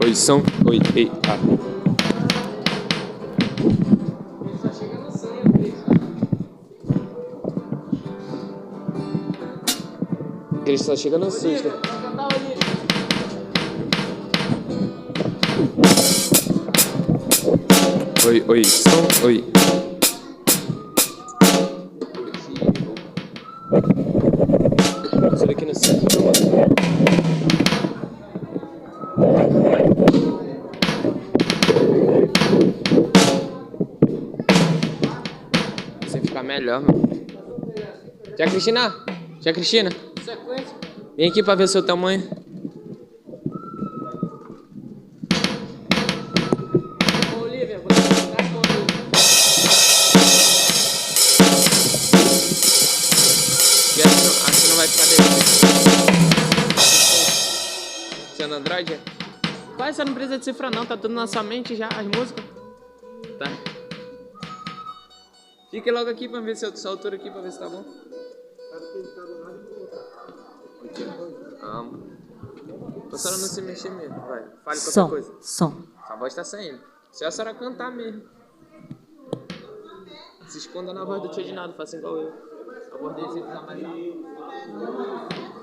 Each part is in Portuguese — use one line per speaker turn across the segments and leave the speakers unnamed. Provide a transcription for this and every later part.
Oi, som. Oi, ei, ah. Ele só chega no susto. Oi, oi, som, oi. Isso daqui no centro. Você ficar melhor, mano. Tia Cristina? Tia Cristina? Vem aqui pra ver o seu tamanho.
Olivia, vou te com
Acho que não vai ficar dele. Você é no Android?
Vai, você não precisa decifrar não, tá tudo na sua mente já, as músicas.
Tá. Fique logo aqui pra ver se eu sua altura aqui pra ver se tá bom. Aqui, ó. Tô só não se mexer mesmo, vai. Fale qualquer coisa.
Som.
Sua voz tá saindo. Se a senhora cantar mesmo. Se esconda na voz do tio Edinaldo, faça igual eu. A voz dele sempre tá mais alta.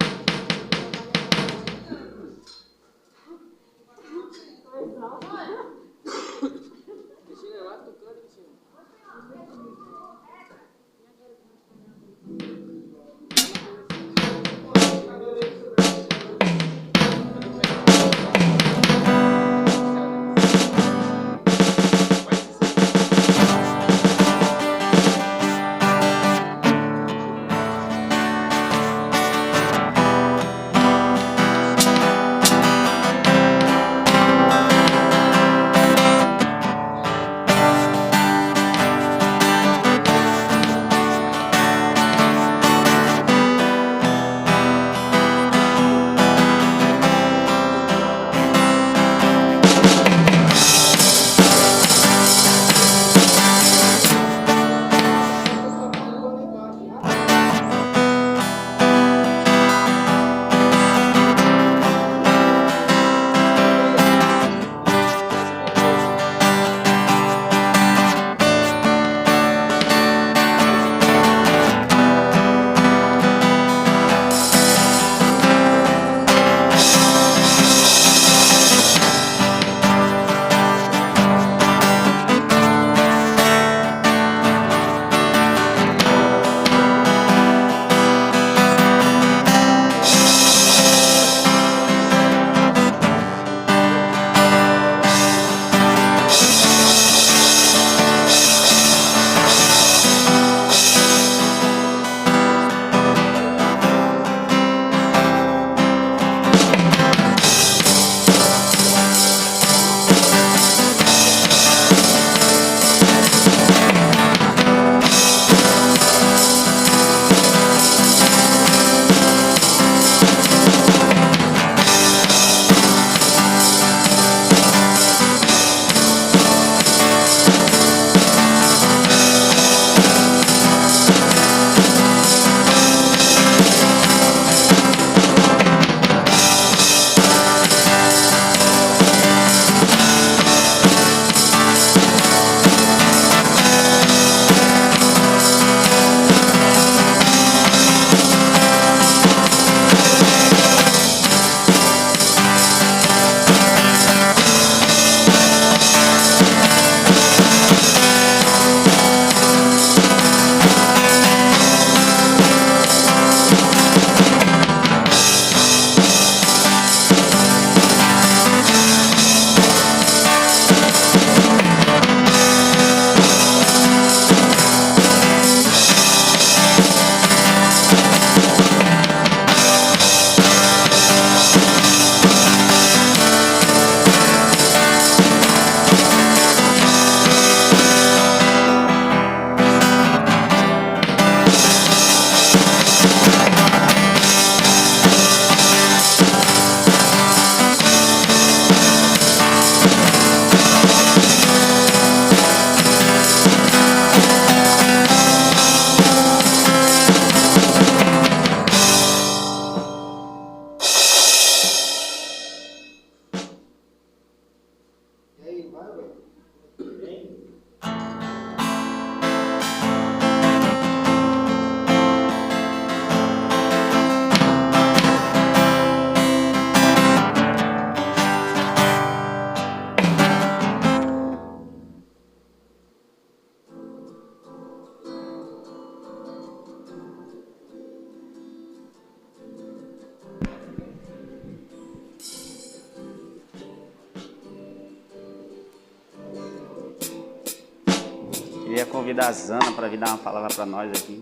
Queria convidar a Zana para vir dar uma palavra para nós aqui.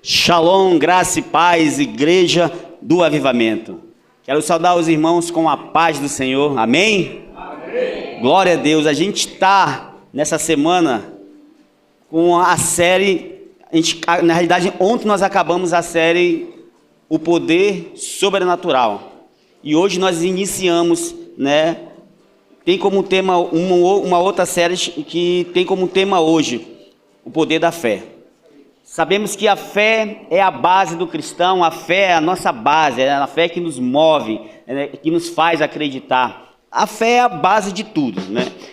Shalom, graça e paz, igreja do avivamento. Quero saudar os irmãos com a paz do Senhor, amém? Amém. Glória a Deus. A gente está nessa semana com a série, na realidade ontem nós acabamos a série O Poder Sobrenatural. E hoje nós iniciamos, tem como tema uma outra série que tem como tema hoje, o poder da fé. Sabemos que a fé é a base do cristão, a fé é a nossa base, é a fé que nos move, que nos faz acreditar. A fé é a base de tudo,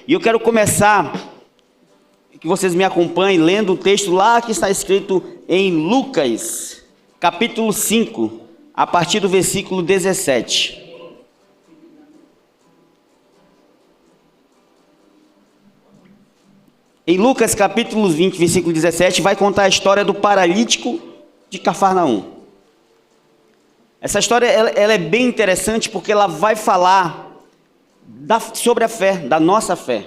E eu quero começar, que vocês me acompanhem, lendo o texto lá que está escrito em Lucas, capítulo 5, a partir do versículo 17. Em Lucas capítulo 20, versículo 17, vai contar a história do paralítico de Cafarnaum. Essa história ela é bem interessante porque ela vai falar sobre a fé, da nossa fé.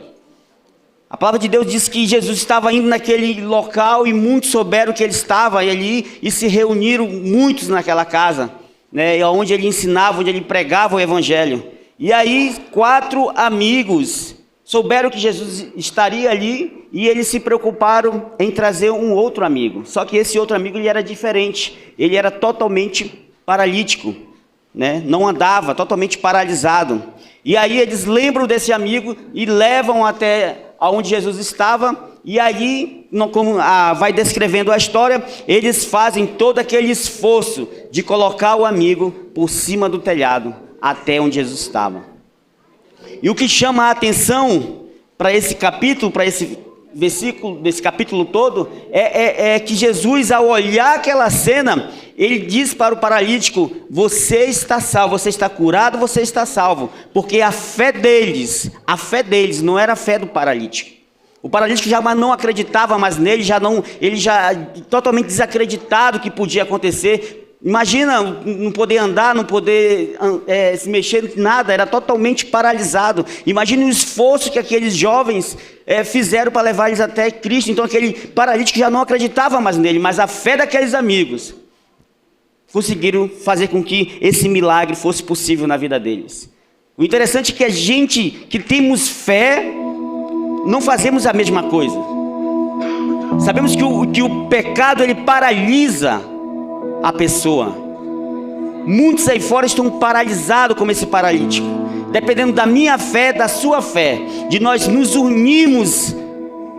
A palavra de Deus diz que Jesus estava indo naquele local e muitos souberam que ele estava ali e se reuniram muitos naquela casa, onde ele ensinava, onde ele pregava o evangelho. E aí 4 amigos souberam que Jesus estaria ali e eles se preocuparam em trazer um outro amigo. Só que esse outro amigo ele era diferente, ele era totalmente paralítico, não andava, totalmente paralisado. E aí eles lembram desse amigo e levam até onde Jesus estava. E aí, como vai descrevendo a história, eles fazem todo aquele esforço de colocar o amigo por cima do telhado até onde Jesus estava. E o que chama a atenção para esse capítulo, para esse versículo, desse capítulo todo, é que Jesus, ao olhar aquela cena, ele diz para o paralítico: você está salvo, você está curado, você está salvo. Porque a fé deles não era a fé do paralítico. O paralítico já não acreditava mais nele, ele já totalmente desacreditado que podia acontecer. Imagina, não poder andar, não poder se mexer, nada, era totalmente paralisado. Imagina o esforço que aqueles jovens fizeram para levar eles até Cristo. Então aquele paralítico já não acreditava mais nele, mas a fé daqueles amigos conseguiram fazer com que esse milagre fosse possível na vida deles. O interessante é que a gente que temos fé, não fazemos a mesma coisa. Sabemos que o pecado ele paralisa a pessoa. Muitos aí fora estão paralisados como esse paralítico. Dependendo da minha fé, da sua fé, de nós nos unirmos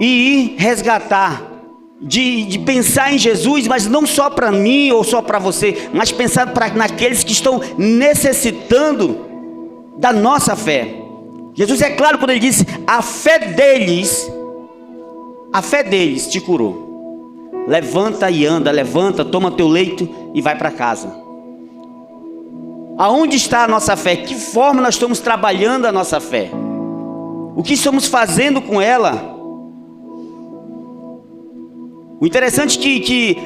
e ir resgatar, de pensar em Jesus, mas não só para mim ou só para você, mas pensar naqueles que estão necessitando da nossa fé. Jesus é claro quando ele disse: a fé deles te curou. Levanta e anda, levanta, toma teu leito e vai para casa. Aonde está a nossa fé? Que forma nós estamos trabalhando a nossa fé? O que estamos fazendo com ela? O interessante é que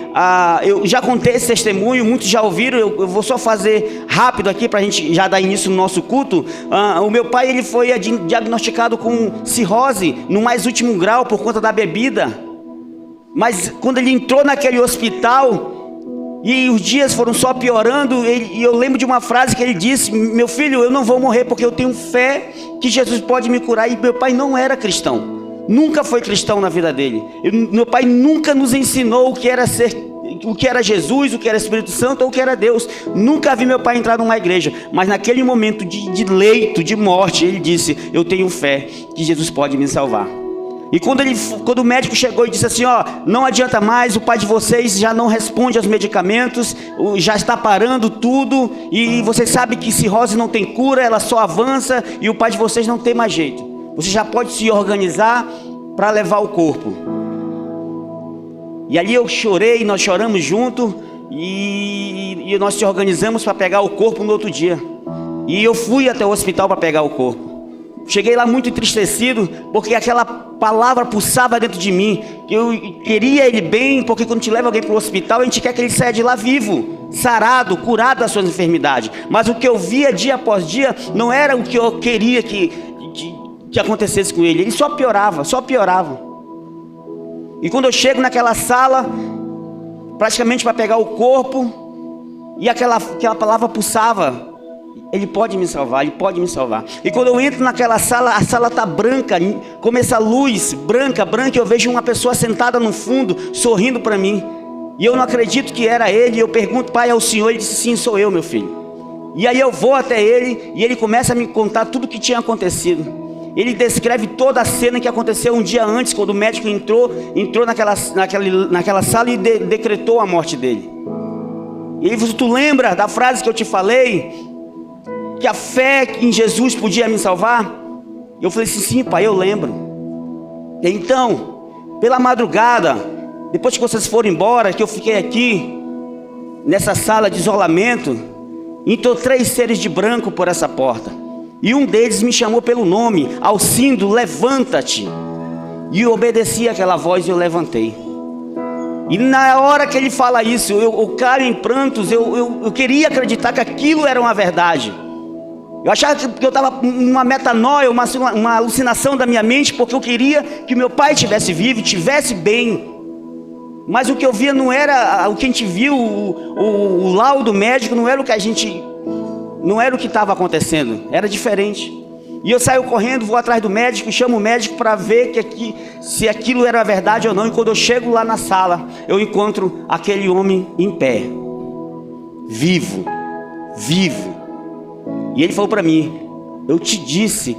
eu já contei esse testemunho, muitos já ouviram, eu vou só fazer rápido aqui para a gente já dar início no nosso culto. O meu pai ele foi diagnosticado com cirrose no mais último grau por conta da bebida. Mas quando ele entrou naquele hospital, E os dias foram só piorando, e eu lembro de uma frase que ele disse: meu filho, eu não vou morrer porque eu tenho fé que Jesus pode me curar. E meu pai não era cristão, nunca foi cristão na vida dele. Meu pai nunca nos ensinou o que era Jesus, o que era Espírito Santo ou o que era Deus. Nunca vi meu pai entrar numa igreja. Mas naquele momento de leito, de morte, ele disse: eu tenho fé que Jesus pode me salvar. E quando o médico chegou e disse assim: ó, não adianta mais, o pai de vocês já não responde aos medicamentos, já está parando tudo, e vocês sabem que cirrose não tem cura, ela só avança, e o pai de vocês não tem mais jeito. Você já pode se organizar para levar o corpo. E ali eu chorei, nós choramos junto, e nós se organizamos para pegar o corpo no outro dia. E eu fui até o hospital para pegar o corpo. Cheguei lá muito entristecido, porque aquela palavra pulsava dentro de mim. Eu queria ele bem, porque quando te leva alguém para o hospital, a gente quer que ele saia de lá vivo, sarado, curado das suas enfermidades. Mas o que eu via dia após dia não era o que eu queria que acontecesse com ele. Ele só piorava, só piorava. E quando eu chego naquela sala, praticamente para pegar o corpo, e aquela palavra pulsava: ele pode me salvar, ele pode me salvar. E quando eu entro naquela sala, a sala está branca, como essa luz branca, e eu vejo uma pessoa sentada no fundo, sorrindo para mim. E eu não acredito que era ele. Eu pergunto: pai, é o senhor? Ele disse: sim, sou eu, meu filho. E aí eu vou até ele, e ele começa a me contar tudo o que tinha acontecido. Ele descreve toda a cena que aconteceu um dia antes, quando o médico entrou naquela sala e decretou a morte dele. E ele falou: tu lembra da frase que eu te falei? Que a fé em Jesus podia me salvar? Eu falei assim: sim, pai, eu lembro. Então, pela madrugada, depois que vocês foram embora, que eu fiquei aqui, nessa sala de isolamento, entrou 3 seres de branco por essa porta. E um deles me chamou pelo nome: Alcindo, levanta-te. E eu obedeci aquela voz e eu levantei. E na hora que ele fala isso, eu caio em prantos. Eu queria acreditar que aquilo era uma verdade. Eu achava que eu estava numa metanoia, uma alucinação da minha mente, porque eu queria que meu pai estivesse vivo, estivesse bem. Mas o que eu via não era o que a gente viu, o laudo médico não era o que não era o que estava acontecendo, era diferente. E eu saio correndo, vou atrás do médico, chamo o médico para ver se aquilo era verdade ou não. E quando eu chego lá na sala, eu encontro aquele homem em pé, vivo. E ele falou para mim: eu te disse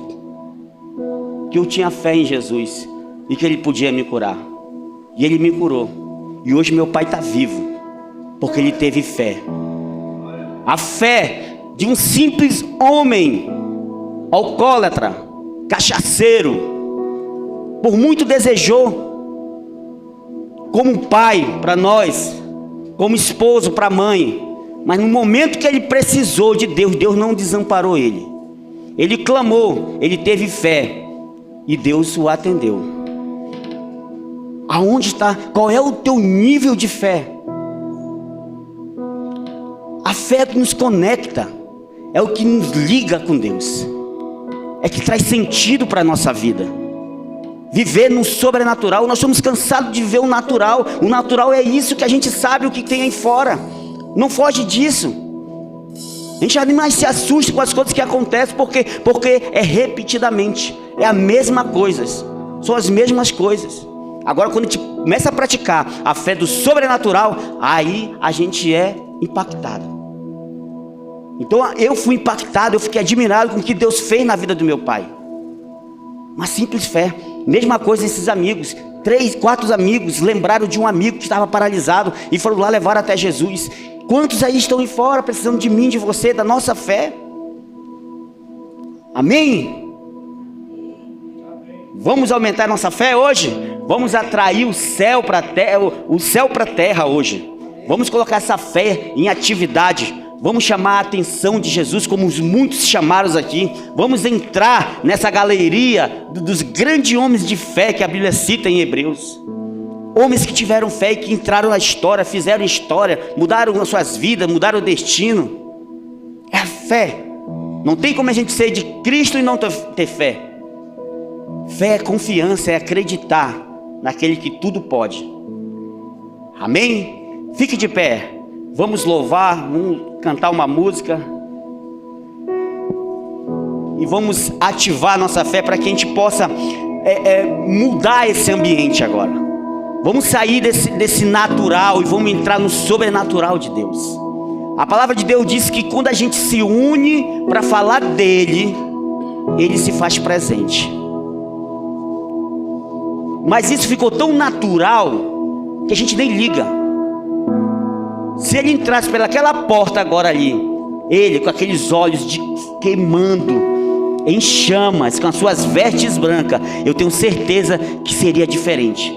que eu tinha fé em Jesus e que ele podia me curar. E ele me curou. E hoje meu pai está vivo, porque ele teve fé. A fé de um simples homem, alcoólatra, cachaceiro, por muito desejou como pai para nós, como esposo para a mãe. Mas no momento que ele precisou de Deus, Deus não desamparou ele. Ele clamou, ele teve fé e Deus o atendeu. Aonde está? Qual é o teu nível de fé? A fé que nos conecta, é o que nos liga com Deus, é que traz sentido para a nossa vida. Viver no sobrenatural, nós estamos cansados de viver o natural. O natural é isso que a gente sabe o que tem aí fora. Não foge disso. A gente já nem mais se assusta com as coisas que acontecem, porque é repetidamente, é a mesma coisa, são as mesmas coisas. Agora quando a gente começa a praticar a fé do sobrenatural, aí a gente é impactado. Então eu fui impactado, eu fiquei admirado com o que Deus fez na vida do meu pai. Uma simples fé. Mesma coisa esses amigos, 3, 4 amigos lembraram de um amigo que estava paralisado e foram lá levar até Jesus. Quantos aí estão aí fora precisando de mim, de você, da nossa fé? Amém? Vamos aumentar nossa fé hoje? Vamos atrair o céu para a terra hoje. Vamos colocar essa fé em atividade. Vamos chamar a atenção de Jesus, como muitos chamaram aqui. Vamos entrar nessa galeria dos grandes homens de fé que a Bíblia cita em Hebreus. Homens que tiveram fé e que entraram na história, fizeram história, mudaram as suas vidas, mudaram o destino. É a fé. Não tem como a gente ser de Cristo e não ter fé. Fé é confiança, é acreditar naquele que tudo pode. Amém? Fique de pé. Vamos louvar, vamos cantar uma música e vamos ativar nossa fé para que a gente possa mudar esse ambiente agora. Vamos sair desse natural e vamos entrar no sobrenatural de Deus. A palavra de Deus diz que quando a gente se une para falar dele, ele se faz presente. Mas isso ficou tão natural que a gente nem liga. Se ele entrasse pelaquela porta agora ali, ele com aqueles olhos queimando em chamas, com as suas vestes brancas, eu tenho certeza que seria diferente.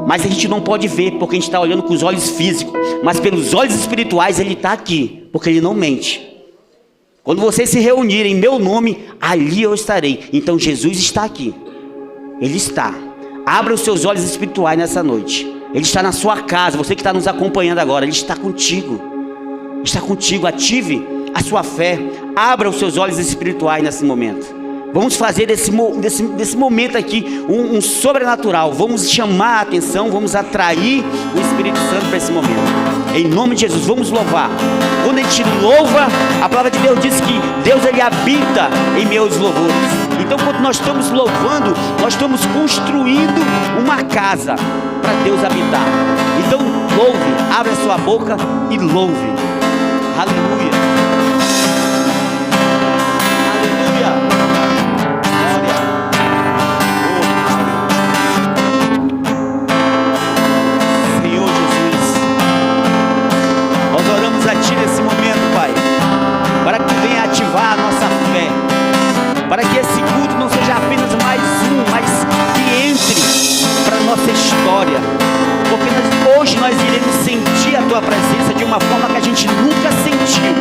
Mas a gente não pode ver, porque a gente está olhando com os olhos físicos. Mas pelos olhos espirituais ele está aqui, porque ele não mente. Quando vocês se reunirem em meu nome, ali eu estarei. Então Jesus está aqui. Ele está. Abra os seus olhos espirituais nessa noite. Ele está na sua casa, você que está nos acompanhando agora, ele está contigo. Ele está contigo, ative a sua fé. Abra os seus olhos espirituais nesse momento. Vamos fazer desse momento aqui um sobrenatural. Vamos chamar a atenção, vamos atrair o Espírito Santo para esse momento. Em nome de Jesus, vamos louvar. Quando a gente louva, a palavra de Deus diz que Deus ele habita em meus louvores. Então quando nós estamos louvando, nós estamos construindo uma casa para Deus habitar. Então louve, abre a sua boca e louve. Aleluia. Nesse momento, Pai, para que tu venha ativar a nossa fé, para que esse culto não seja apenas mais mas que entre para a nossa história, porque hoje nós iremos sentir a tua presença de uma forma que a gente nunca sentiu,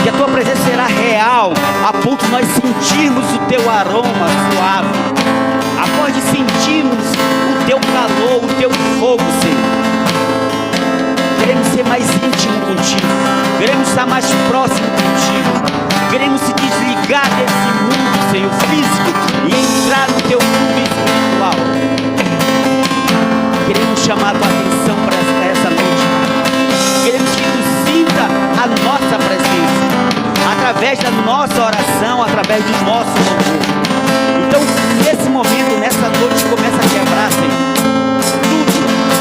que a tua presença será real, a ponto de nós sentirmos o teu aroma suave, após de sentirmos o teu calor, o teu fogo, Senhor. Queremos ser mais íntimo contigo, queremos estar mais próximo contigo, queremos se desligar desse mundo, Senhor, físico, e entrar no teu mundo espiritual. Queremos chamar a tua atenção para essa noite. Queremos que tu sinta a nossa presença, através da nossa oração, através do nosso louvor. Então, nesse momento, nessa noite, começa a quebrar, Senhor,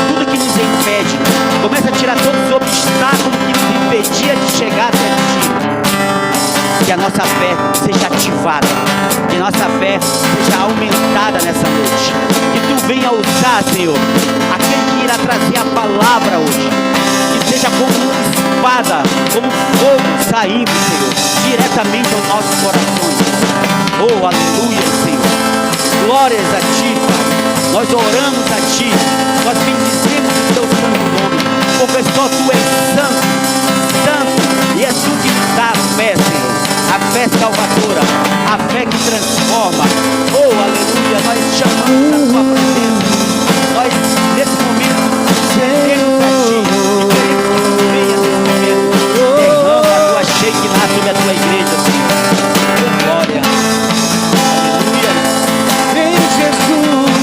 tudo que nos impede. Começa a tirar todos os obstáculos que nos impedia de chegar até ti. Que a nossa fé seja ativada, que a nossa fé seja aumentada nessa noite. Que tu venha usar, Senhor, aquele que irá trazer a palavra hoje. Que seja como uma espada, como fogo saindo, Senhor, diretamente aos nossos corações. Oh, aleluia, Senhor. Glórias a ti, Pai. Nós oramos a ti, nós bendizemos o teu santo nome, porque só tu és santo, santo, e és tu que nos dá a fé, Senhor, a fé salvadora, a fé que transforma. Oh, aleluia, nós chamamos a tua presença, nós nesse momento queremos a ti, e queremos que tu venha nesse momento, derrama a tua Shekinah sobre a tua igreja, Senhor. Oh, glória, aleluia.
Vem Jesus,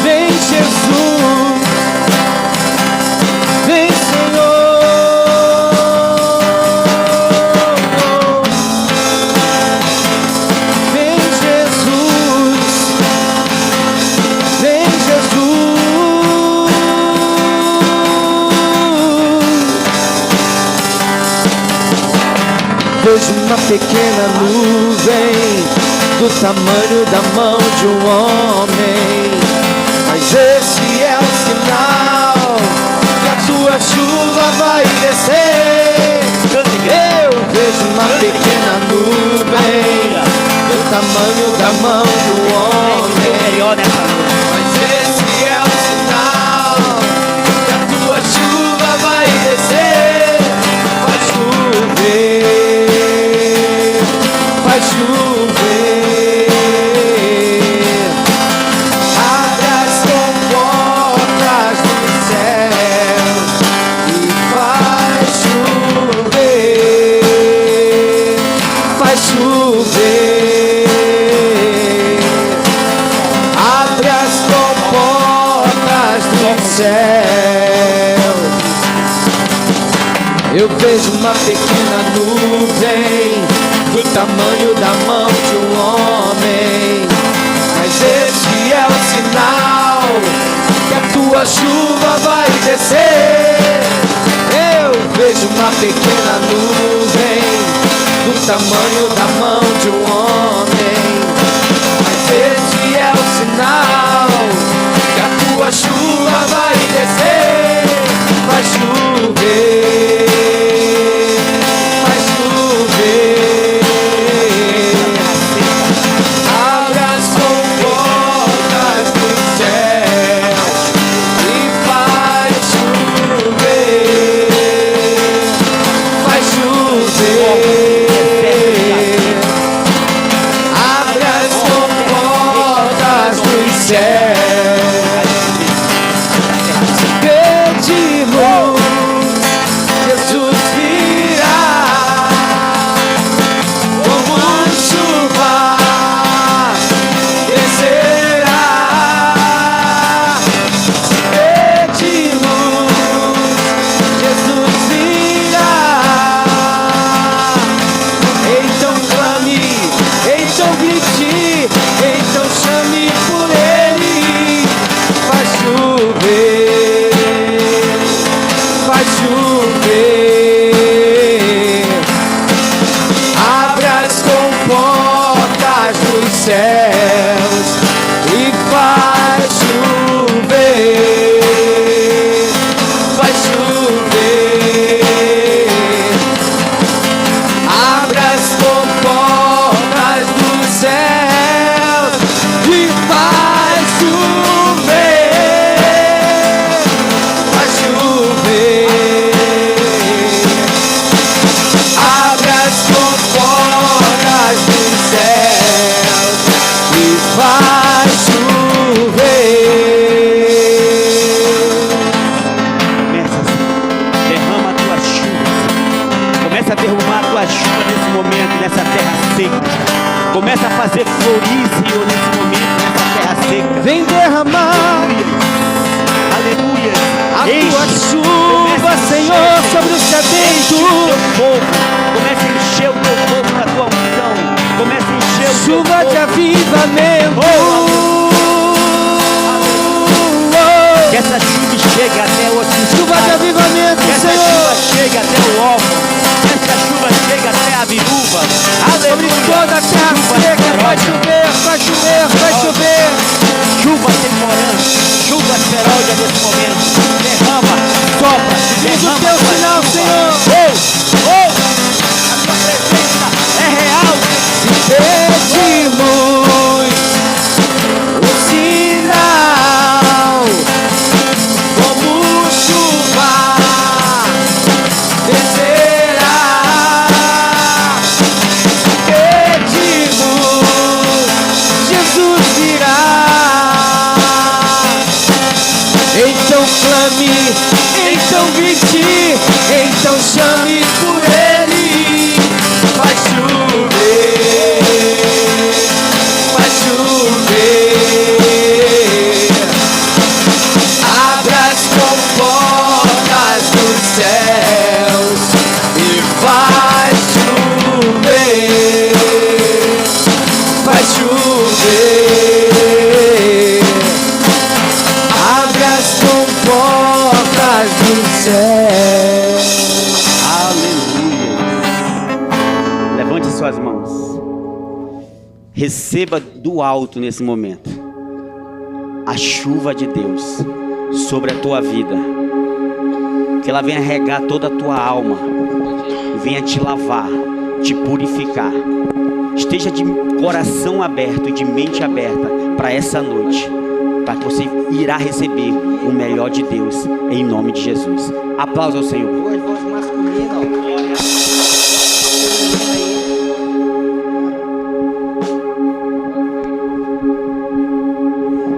vem Jesus, vem Senhor, vem Jesus, vem Jesus. Vejo uma pequena nuvem do tamanho da mão de um homem, mas esse é o sinal que a tua chuva vai descer. Eu vejo uma pequena nuvem do tamanho da mão de um homem, mas esse é o sinal que a tua chuva vai descer. Vai chover, vai chover. Abre as comportas do céu e vai chover. Eu vejo uma pequena nuvem do tamanho da mão de um homem, mas este é o sinal que a tua chuva vai descer. Eu vejo uma pequena nuvem do tamanho da mão de um homem, mas este é o sinal que a tua chuva vai descer. Vai chover, vai chover. Abre as comportas dos céus e vai chover. Vai chover. Abre as comportas dos céus. Jesus virá como chuva, descerá. Pedimos, Jesus virá. Então clame, então grite, então chame por Ele. Vai chover, vai chover. Abre as comportas dos céus e vai chover. Vai chover. Abre as comportas dos céus e vai chover. Vai chover. Abre as comportas dos céus e vai chover.
Começa assim, derrama a tua chuva. Começa a derramar a tua chuva nesse momento, nessa terra seca. Começa a fazer florir, Senhor, nesse momento, nessa terra seca.
Vem derramar
Aleluia.
a
Enche,
tua chuva,
começa a encher,
Senhor, sobre o
Enche o
sedento.
teu povo. Começa a encher o teu povo da tua unção. Começa a encher o teu
Chuva
povo.
de avivamento.
Que essa chuva chegue até o hospital.
Chuva de avivamento,
Que essa
Senhor.
chuva chegue até o órfão. Que essa chuva chegue até a viúva.
Sobre
Aleluia.
toda a terra
Chuva
seca, vai
seródia.
chover, vai chover, vai chover.
Chuva temporânea. Chuva seródia nesse momento. Derrama, sopra,
Diz o
derrama
teu
a tua
sinal,
chuva.
Senhor.
A tua presença é real.
Pedimos o sinal, como chuva descerá. Pedimos, Jesus virá. Então clame, então grite, então chame por Ele. Vai chover, vai chover. Abre as comportas dos céus e vai chover, vai chover. Abre as comportas dos céus.
Aleluia. Levante suas mãos. Receba do alto nesse momento a chuva de Deus sobre a tua vida. Que ela venha regar toda a tua alma. Venha te lavar, te purificar. Esteja de coração aberto e de mente aberta para essa noite, para que você irá receber o melhor de Deus, em nome de Jesus. Aplausos ao Senhor.
Duas vozes masculinas,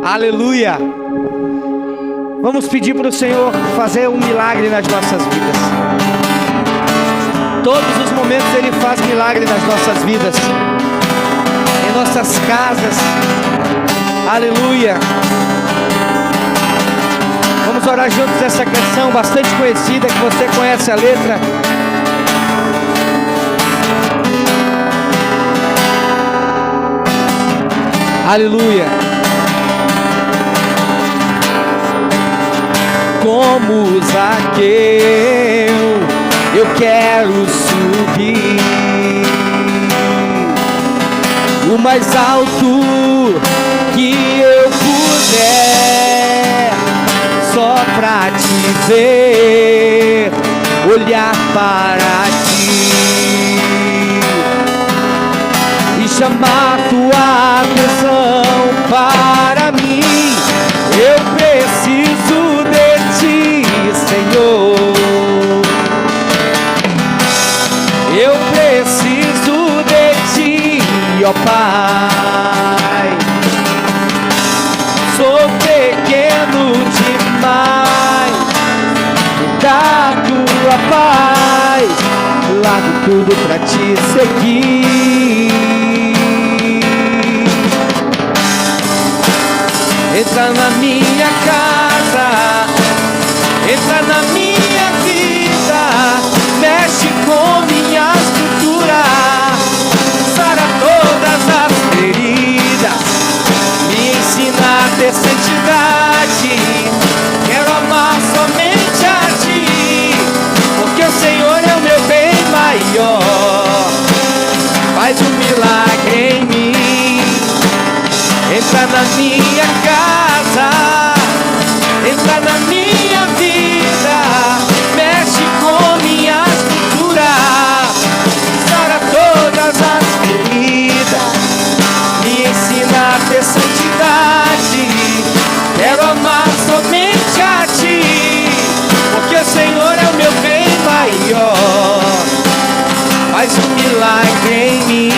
Aleluia. Vamos pedir para o Senhor fazer um milagre nas nossas vidas. Todos os momentos Ele faz milagre nas nossas vidas, em nossas casas. Aleluia. Vamos orar juntos essa canção bastante conhecida, que você conhece a letra. Aleluia. Como Zaqueu, eu quero subir o mais alto que eu puder, só pra te ver, olhar para ti e chamar tua atenção para mim. Eu preciso de ti, Senhor. Eu preciso de ti, ó Pai. Sou pequeno demais, da tua paz, largo tudo pra te seguir. Entra na minha casa, entra na minha vida, mexe com minha estrutura, sara todas as feridas, me ensina a ter santidade. Quero amar somente a ti, porque o Senhor é o meu bem maior. Faz um milagre em mim. Entra na minha casa, entra na minha vida, mexe com minha estrutura, sara todas as feridas, me ensina a ter santidade. Quero amar somente a ti, porque o Senhor é o meu bem maior. Faz um milagre em mim.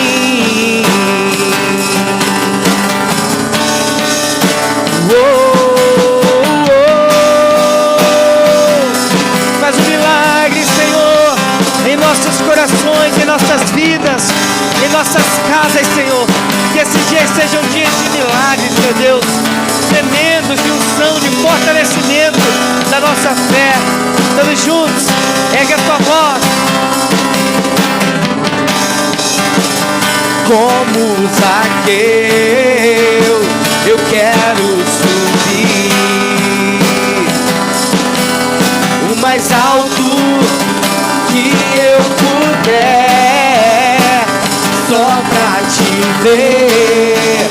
Faz um milagre, Senhor, em nossos corações, em nossas vidas, em nossas casas, Senhor. Que esses dias sejam dias de milagres, meu Deus, tremendos de unção, de fortalecimento da nossa fé. Estamos juntos, ergue a tua voz. Como Zaqueu, eu quero subir o mais alto que eu puder, só pra te ver,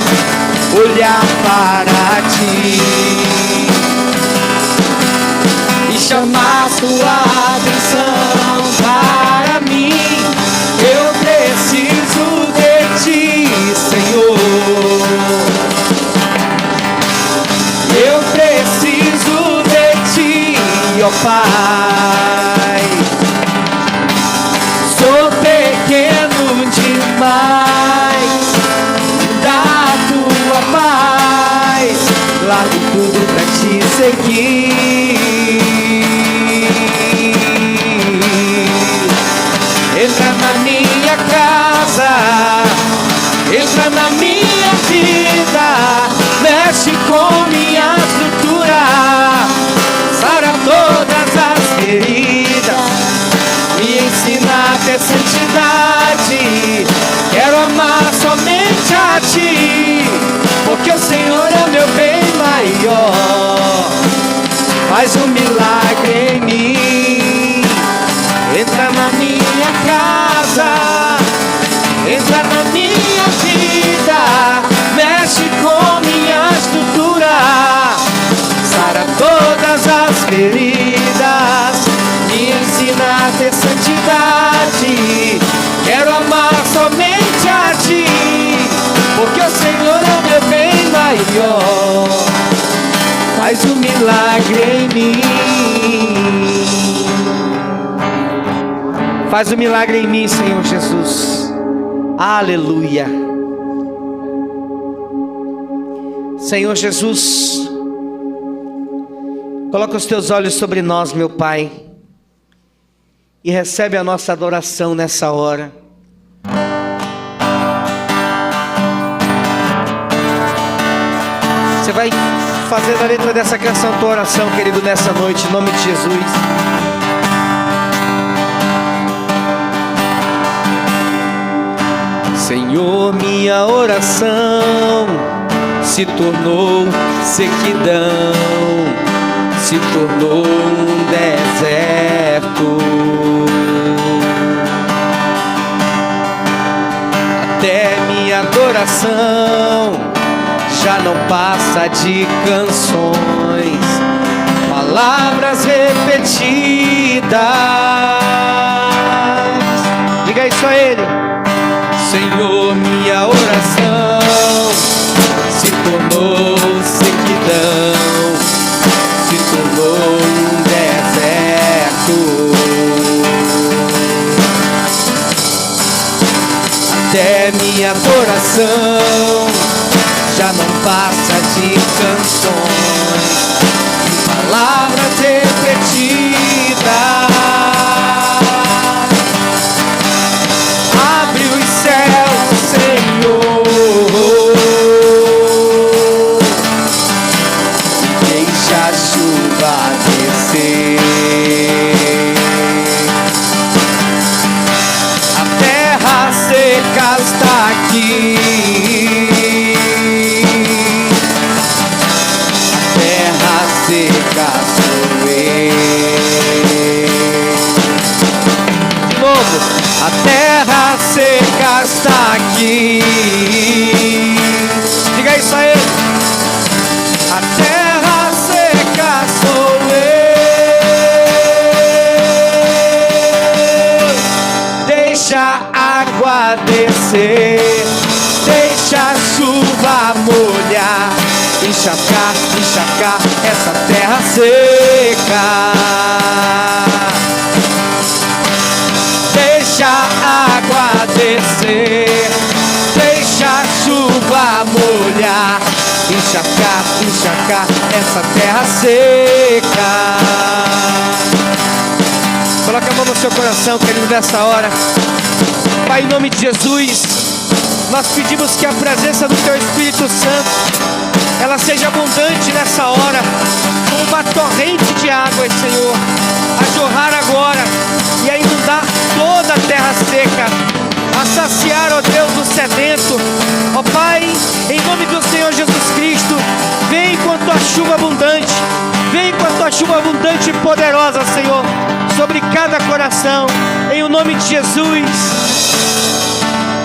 olhar para ti e chamar tua atenção para mim. Eu preciso de ti, Senhor. Eu preciso de ti, ó Pai. Sou pequeno demais, da tua paz, largo tudo pra te seguir. Entra na minha casa, entra na minha vida, mexe com minha estrutura, sara todas as feridas, me ensina a ter santidade. Quero amar somente a ti, porque o Senhor é o meu bem maior. Faz um milagre em mim. Entra na minha casa, entra na minha vida, mexe com minha estrutura, sara todas as feridas, me ensina a ter santidade. Quero amar somente a ti, porque o Senhor é o meu bem maior. Faz um milagre em mim. Faz um milagre em mim, Senhor Jesus. Aleluia. Senhor Jesus, coloca os teus olhos sobre nós, meu Pai, e recebe a nossa adoração nessa hora. Você vai fazer a letra dessa canção tua oração, querido, nessa noite, em nome de Jesus. Senhor, minha oração se tornou sequidão, se tornou um deserto. Até minha adoração já não passa de canções, palavras repetidas. Diga isso a Ele. Senhor, minha oração se tornou sequidão, se tornou um deserto. Até minha adoração já não passa de canções, palavras repetidas. Abre os céus, Senhor, deixa a chuva descer. A terra seca está aqui, a terra seca sou eu. De novo. A terra seca está aqui. Diga isso a Ele. A terra seca sou eu. Deixa a água descer, deixa a chuva molhar, encharcar, encharcar essa terra seca. Deixa a água descer, deixa a chuva molhar, encharcar, encharcar essa terra seca. Coloque a mão no seu coração, querido, nessa hora. Pai, em nome de Jesus, nós pedimos que a presença do Teu Espírito Santo, ela seja abundante nessa hora, como uma torrente de águas, Senhor, a jorrar agora e a inundar toda a terra seca, a saciar, ó Deus, o sedento. Ó Pai, em nome do Senhor Jesus Cristo, vem com a Tua chuva abundante, vem com a Tua chuva abundante e poderosa, Senhor, sobre cada coração, em o nome de Jesus.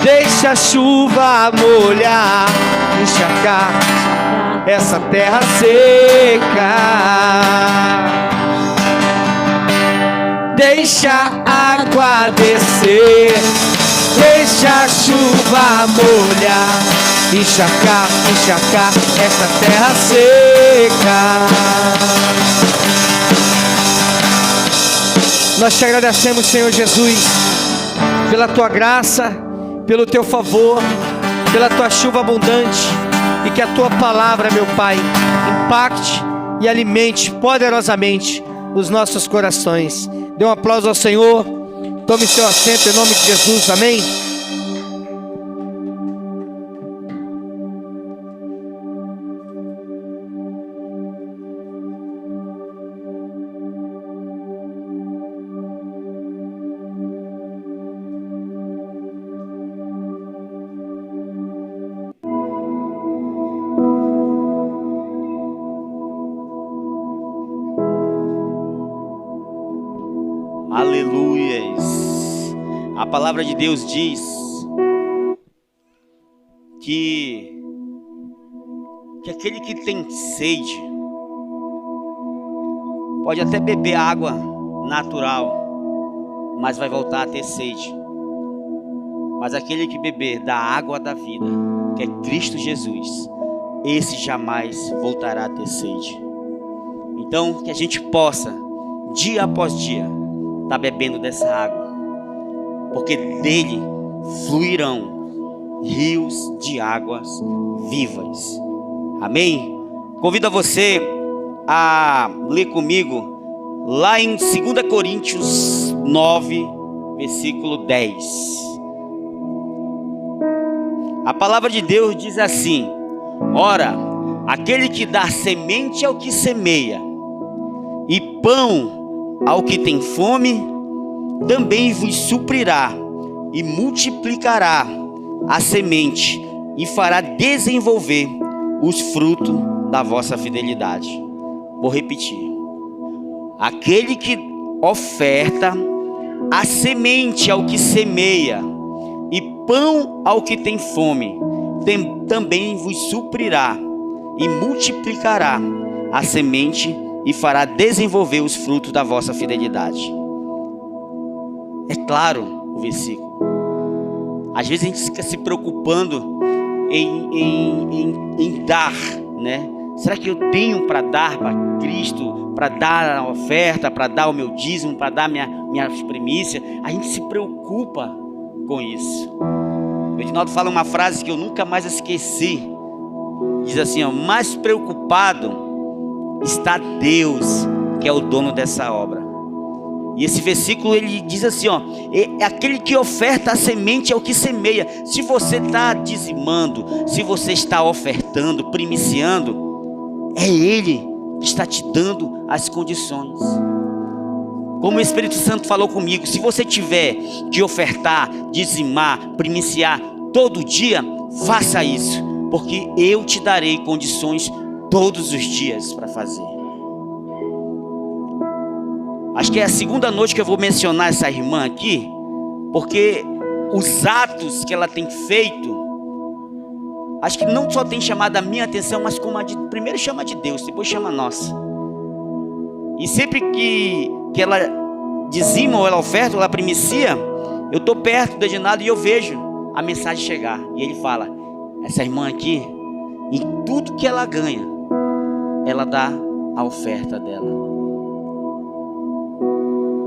Deixa a chuva molhar, encharcar essa terra seca. Deixa a água descer, deixa a chuva molhar, encharcar, encharcar essa terra seca. Nós te agradecemos, Senhor Jesus, pela Tua graça, pelo Teu favor, pela Tua chuva abundante, e que a Tua palavra, meu Pai, impacte e alimente poderosamente os nossos corações. Dê um aplauso ao Senhor. Tome seu assento em nome de Jesus. Amém.
Aleluias. A palavra de Deus diz que aquele que tem sede pode até beber água natural, mas vai voltar a ter sede. Mas aquele que beber da água da vida, que é Cristo Jesus, esse jamais voltará a ter sede. Então, que a gente possa, dia após dia, estar bebendo dessa água, porque dele fluirão rios de águas vivas. Amém? Convido a você a ler comigo lá em 2 Coríntios 9, versículo 10. A palavra de Deus diz assim: ora, aquele que dá semente ao que semeia e pão ao que tem fome, também vos suprirá e multiplicará a semente e fará desenvolver os frutos da vossa fidelidade. Vou repetir. Aquele que oferta a semente ao que semeia e pão ao que tem fome, também vos suprirá e multiplicará a semente e fará desenvolver os frutos da vossa fidelidade. É claro o versículo. Às vezes a gente fica se preocupando em dar, né? Será que eu tenho para dar para Cristo, para dar a oferta, para dar o meu dízimo, para dar minhas primícias? A gente se preocupa com isso. O Edinaldo fala uma frase que eu nunca mais esqueci. Diz assim, ó: mais preocupado está Deus, que é o dono dessa obra. E esse versículo ele diz assim, ó: é aquele que oferta a semente é o que semeia. Se você está dizimando, se você está ofertando, primiciando, é Ele que está te dando as condições. Como o Espírito Santo falou comigo, se você tiver de ofertar, dizimar, primiciar todo dia, faça isso, porque eu te darei condições todos os dias para fazer. Acho que é a segunda noite que eu vou mencionar essa irmã aqui, porque os atos que ela tem feito, acho que não só tem chamado a minha atenção, mas como primeiro chama de Deus, depois chama a nossa. E sempre que ela dizima ou ela oferta, ou ela primicia, eu estou perto do Edinaldo e eu vejo a mensagem chegar. E ele fala: essa irmã aqui, em tudo que ela ganha, ela dá a oferta dela.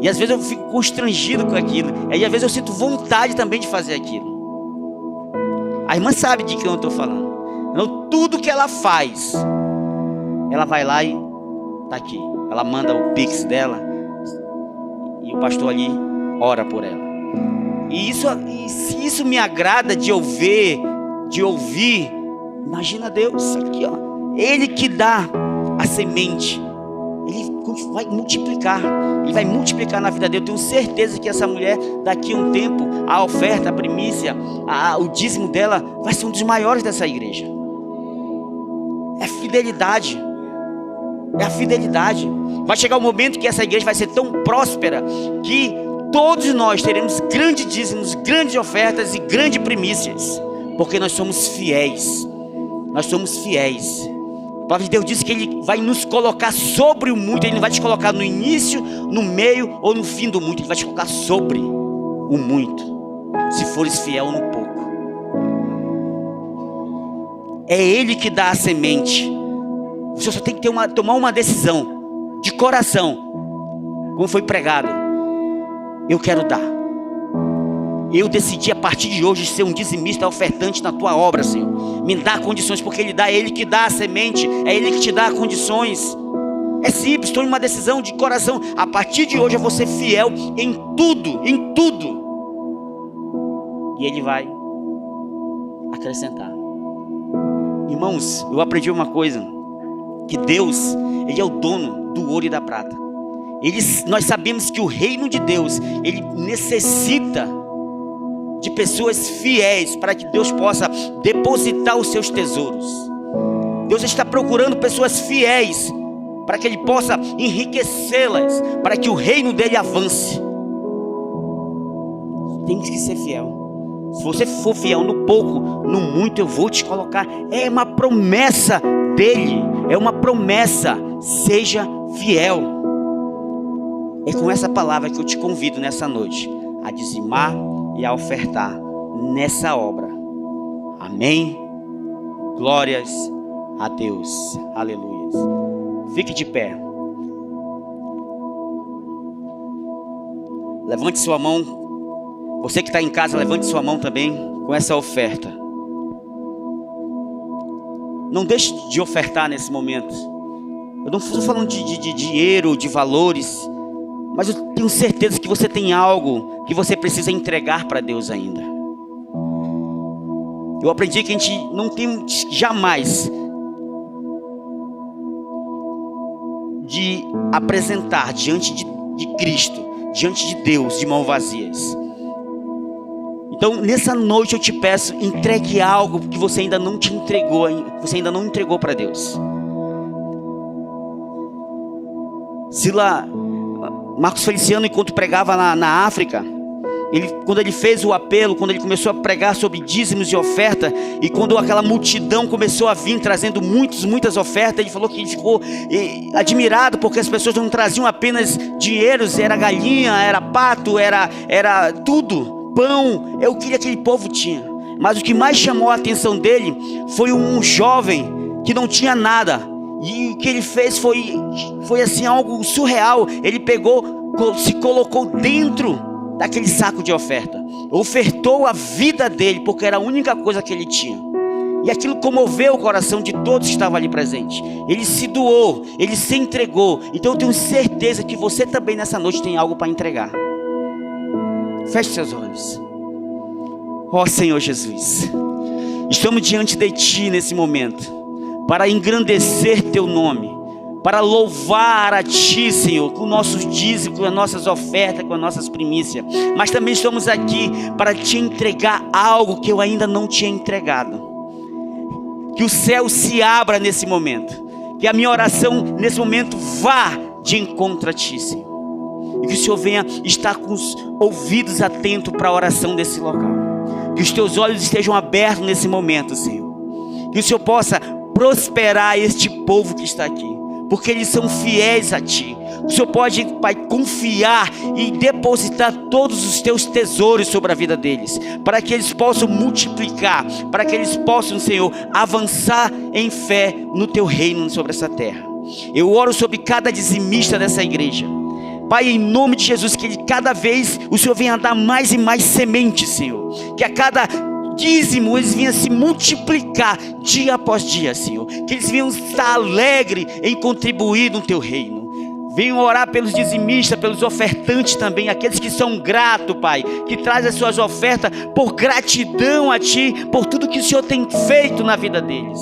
E às vezes eu fico constrangido com aquilo. E às vezes eu sinto vontade também de fazer aquilo. A irmã sabe de que eu estou falando. Então, tudo que ela faz, ela vai lá e está aqui. Ela manda o pix dela e o pastor ali ora por ela. E se isso me agrada de ouvir, imagina Deus aqui, ó. Ele que dá a semente, Ele vai multiplicar. Ele vai multiplicar na vida dele. Eu tenho certeza que essa mulher, daqui a um tempo, a oferta, a primícia, o dízimo dela vai ser um dos maiores dessa igreja. É fidelidade. É a fidelidade. Vai chegar um momento que essa igreja vai ser tão próspera que todos nós teremos grandes dízimos, grandes ofertas e grandes primícias, porque nós somos fiéis. Nós somos fiéis. A palavra de Deus diz que Ele vai nos colocar sobre o muito. Ele não vai te colocar no início, no meio ou no fim do muito. Ele vai te colocar sobre o muito, se fores fiel no pouco. É Ele que dá a semente. Você só tem que tomar uma decisão de coração, como foi pregado. Eu quero dar. Eu decidi a partir de hoje ser um dizimista ofertante na tua obra, Senhor. Me dá condições, porque é Ele que dá a semente, é Ele que te dá condições. É simples, tome uma decisão de coração. A partir de hoje eu vou ser fiel em tudo, em tudo. E Ele vai acrescentar. Irmãos, eu aprendi uma coisa, que Deus, Ele é o dono do ouro e da prata. Nós sabemos que o reino de Deus, Ele necessita de pessoas fiéis para que Deus possa depositar os seus tesouros. Deus está procurando pessoas fiéis para que Ele possa enriquecê-las, para que o reino dele avance. Tem que ser fiel. Se você for fiel no pouco, no muito eu vou te colocar. É uma promessa dele, é uma promessa. Seja fiel. É com essa palavra que eu te convido nessa noite a dizimar e a ofertar nessa obra. Amém? Glórias a Deus. Aleluia. Fique de pé. Levante sua mão. Você que está em casa, levante sua mão também com essa oferta. Não deixe de ofertar nesse momento. Eu não estou falando de dinheiro, de valores, mas eu tenho certeza que você tem algo que você precisa entregar para Deus ainda. Eu aprendi que a gente não tem jamais de apresentar diante de Cristo, diante de Deus, de mãos vazias. Então, nessa noite eu te peço, entregue algo que você ainda não te entregou, você ainda não entregou para Deus. Marcos Feliciano, enquanto pregava na África, quando ele fez o apelo, quando ele começou a pregar sobre dízimos e oferta, e quando aquela multidão começou a vir trazendo muitas ofertas, ele falou que ele ficou admirado, porque as pessoas não traziam apenas dinheiros, era galinha, era pato, era tudo, pão, é o que aquele povo tinha. Mas o que mais chamou a atenção dele foi um jovem que não tinha nada, e o que ele fez foi assim algo surreal. Ele se colocou dentro daquele saco de oferta, ofertou a vida dele, porque era a única coisa que ele tinha, e aquilo comoveu o coração de todos que estavam ali presentes. Ele se doou, ele se entregou. Então eu tenho certeza que você também nessa noite tem algo para entregar. Feche seus olhos. Ó Senhor Jesus, estamos diante de Ti nesse momento, para engrandecer Teu nome, para louvar a Ti, Senhor, com nossos dízimos, com as nossas ofertas, com as nossas primícias. Mas também estamos aqui para Te entregar algo que eu ainda não tinha entregado. Que o céu se abra nesse momento, que a minha oração nesse momento vá de encontro a Ti, Senhor. E que o Senhor venha estar com os ouvidos atentos para a oração desse local. Que os Teus olhos estejam abertos nesse momento, Senhor. Que o Senhor possa prosperar este povo que está aqui, porque eles são fiéis a Ti. O Senhor pode, Pai, confiar e depositar todos os Teus tesouros sobre a vida deles, para que eles possam multiplicar, para que eles possam, Senhor, avançar em fé no Teu reino sobre essa terra. Eu oro sobre cada dizimista dessa igreja, Pai, em nome de Jesus, que cada vez o Senhor venha dar mais e mais sementes, Senhor, que a cada dízimo eles venham se multiplicar dia após dia, Senhor, que eles venham estar alegres em contribuir no Teu reino. Venham orar pelos dizimistas, pelos ofertantes também, aqueles que são gratos, Pai, que trazem as suas ofertas por gratidão a Ti, por tudo que o Senhor tem feito na vida deles.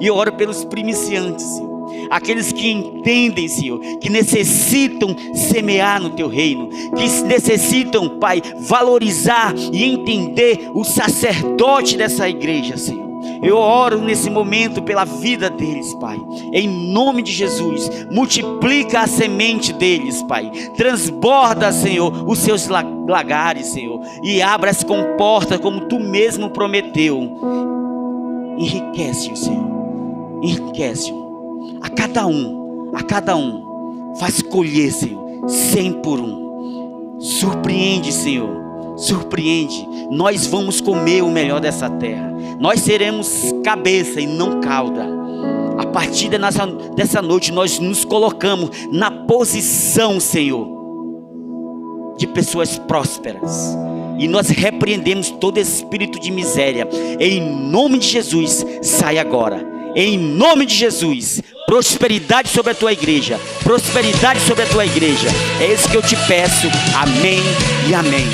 E eu oro pelos primiciantes, Senhor, aqueles que entendem, Senhor, que necessitam semear no Teu reino, que necessitam, Pai, valorizar e entender o sacerdote dessa igreja, Senhor. Eu oro nesse momento pela vida deles, Pai, em nome de Jesus. Multiplica a semente deles, Pai, transborda, Senhor, os seus lagares, Senhor, e abra as comportas como Tu mesmo prometeu. Enriquece-o, Senhor, enriquece-o. A cada um, faz colher, Senhor, 100 por 1. Surpreende, Senhor, surpreende. Nós vamos comer o melhor dessa terra. Nós seremos cabeça e não cauda. A partir dessa noite, nós nos colocamos na posição, Senhor, de pessoas prósperas. E nós repreendemos todo espírito de miséria. Em nome de Jesus, sai agora. Em nome de Jesus, prosperidade sobre a Tua igreja, prosperidade sobre a Tua igreja. É isso que eu te peço. Amém e amém.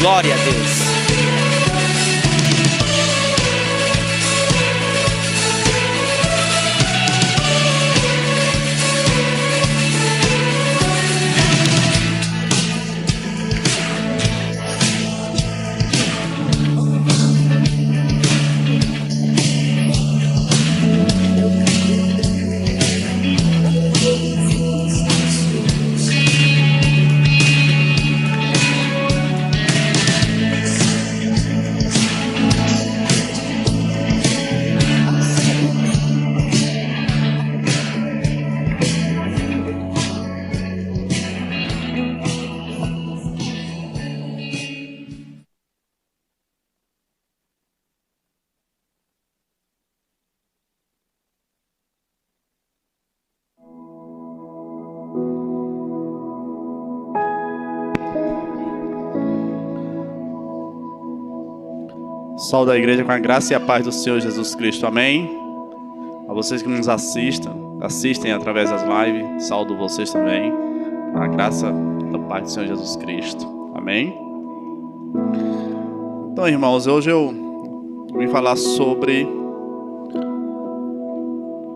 Glória a Deus.
Saúde a igreja com a graça e a paz do Senhor Jesus Cristo, amém. A vocês que nos assistem através das lives, saúdo vocês também, com a graça da paz do Senhor Jesus Cristo, amém. Então, irmãos, hoje eu vim falar sobre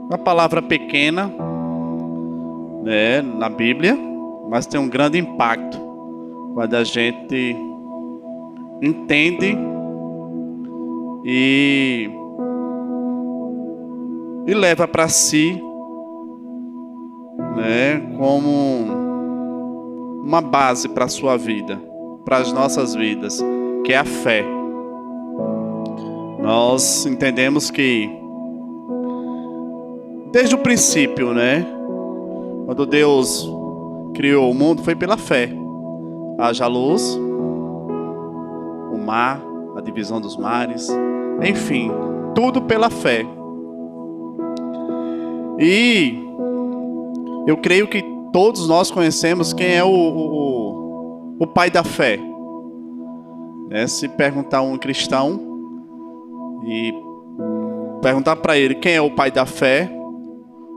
uma palavra pequena, né, na Bíblia, mas tem um grande impacto quando a gente entende e leva para si, né, como uma base para a sua vida, para as nossas vidas, que é a fé. Nós entendemos que desde o princípio, né, quando Deus criou o mundo, foi pela fé. Haja luz, o mar, a divisão dos mares, enfim, tudo pela fé. E eu creio que todos nós conhecemos quem é o pai da fé. Se perguntar a um cristão e perguntar para ele quem é o pai da fé,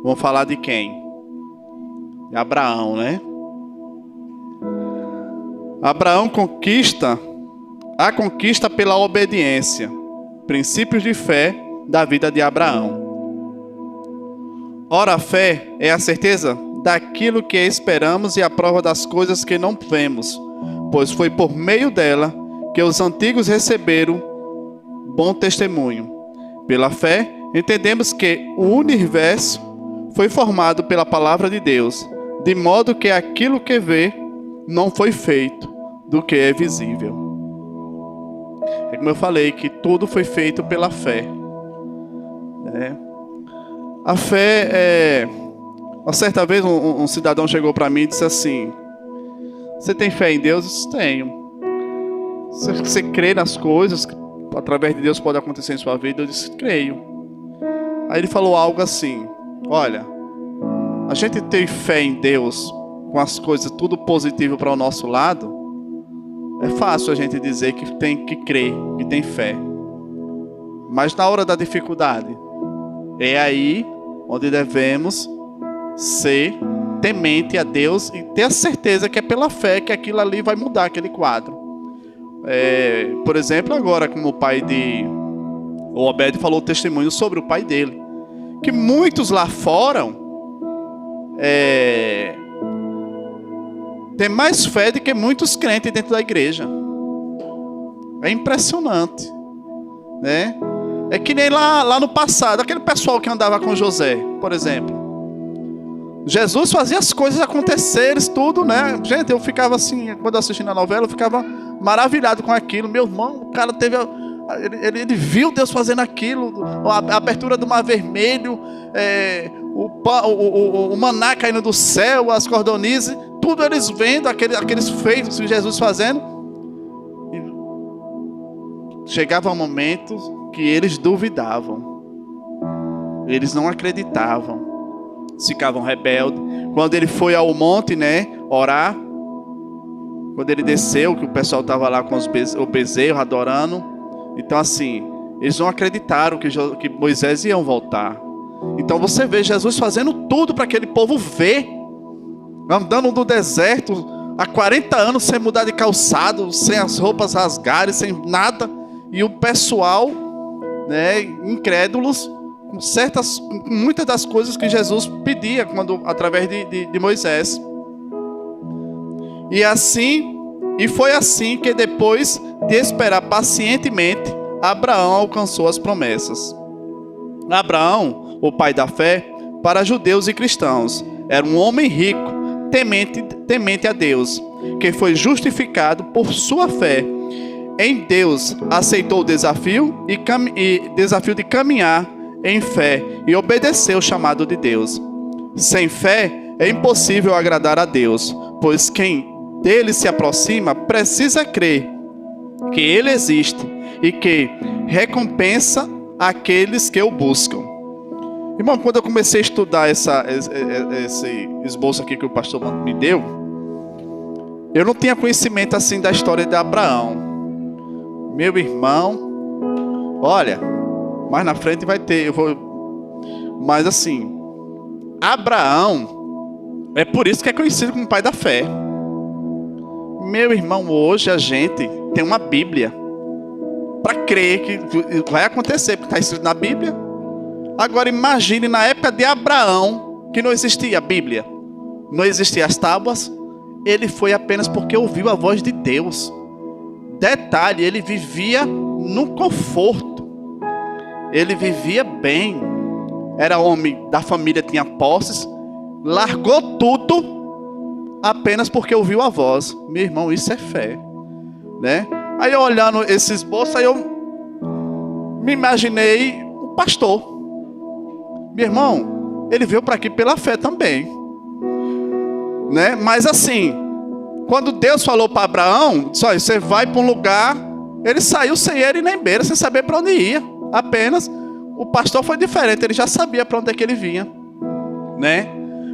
vão falar de quem? De Abraão, né? Abraão conquista pela obediência. Princípios de fé da vida de Abraão. Ora, a fé é a certeza daquilo que esperamos e a prova das coisas que não vemos, pois foi por meio dela que os antigos receberam bom testemunho. Pela fé, entendemos que o universo foi formado pela palavra de Deus, de modo que aquilo que vê não foi feito do que é visível. É como eu falei, que tudo foi feito pela fé. A fé é... Uma certa vez um cidadão chegou para mim e disse assim: você tem fé em Deus? Eu tenho. Você crê nas coisas que através de Deus pode acontecer em sua vida? Eu disse: creio. Aí ele falou algo assim: olha, a gente tem fé em Deus com as coisas tudo positivo para o nosso lado, é fácil a gente dizer que tem que crer, que tem fé. Mas na hora da dificuldade, é aí onde devemos ser temente a Deus e ter a certeza que é pela fé que aquilo ali vai mudar aquele quadro. Por exemplo, agora como o Obed falou o testemunho sobre o pai dele, que muitos lá fora tem mais fé do que muitos crentes dentro da igreja. É impressionante, né? É que nem lá no passado, aquele pessoal que andava com José, por exemplo. Jesus fazia as coisas acontecerem, tudo, né? Gente, eu ficava assim, quando assistindo a novela, eu ficava maravilhado com aquilo. Meu irmão, o cara teve... Ele viu Deus fazendo aquilo, a abertura do Mar Vermelho, o maná caindo do céu, as cordonizes, tudo eles vendo, aqueles feitos de Jesus fazendo. E chegava um momento que eles duvidavam, eles não acreditavam, ficavam rebeldes. Quando ele foi ao monte, né, orar, quando ele desceu, que o pessoal estava lá com o bezerro adorando, então assim, eles não acreditaram que Moisés ia voltar. Então você vê Jesus fazendo tudo para aquele povo ver, andando no deserto há 40 anos sem mudar de calçado, sem as roupas rasgarem, sem nada, e o pessoal, né, incrédulos com muitas das coisas que Jesus pedia através de Moisés. E foi assim que depois de esperar pacientemente, Abraão alcançou as promessas. Abraão, o pai da fé, para judeus e cristãos, era um homem rico, temente a Deus, que foi justificado por sua fé em Deus, aceitou o desafio desafio de caminhar em fé e obedeceu o chamado de Deus. Sem fé é impossível agradar a Deus, pois quem dele se aproxima precisa crer que ele existe e que recompensa aqueles que o buscam. Irmão, quando eu comecei a estudar esse esboço aqui que o pastor me deu, eu não tinha conhecimento assim da história de Abraão. Meu irmão, olha, mais na frente vai ter, mas assim, Abraão, é por isso que é conhecido como pai da fé. Meu irmão, hoje a gente tem uma Bíblia para crer que vai acontecer, porque está escrito na Bíblia. Agora imagine na época de Abraão, que não existia a Bíblia, não existiam as tábuas, ele foi apenas porque ouviu a voz de Deus. detalhe, ele vivia no conforto. Ele vivia bem. Era homem da família, tinha posses. Largou tudo apenas porque ouviu a voz. Meu irmão, isso é fé, né? Aí eu olhando esse esboço, aí eu me imaginei o pastor. Meu irmão, ele veio para aqui pela fé também, né? Mas assim, quando Deus falou para Abraão, disse, olha, você vai para um lugar, ele saiu sem ele e nem beira, sem saber para onde ia. Apenas, o pastor foi diferente, ele já sabia para onde é que ele vinha, né?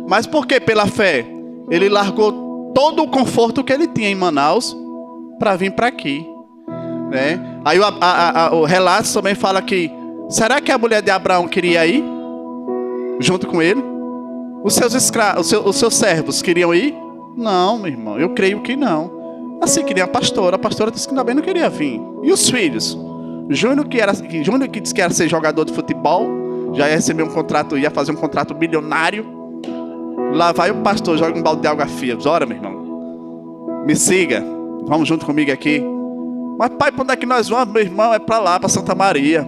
Mas por que pela fé? Ele largou todo o conforto que ele tinha em Manaus para vir para aqui, né? Aí o relato também fala que, será que a mulher de Abraão queria ir junto com ele? Os seus escravos, os seus servos queriam ir? Não, meu irmão, eu creio que não. Assim queria a pastora disse que também não queria vir. E os filhos? Júnior que disse que era ser jogador de futebol, já ia receber um contrato, ia fazer um contrato bilionário. Lá vai o pastor, joga um balde de água fria. Ora, meu irmão, me siga, vamos junto comigo aqui. Mas pai, para onde é que nós vamos? Meu irmão, é para lá, para Santa Maria.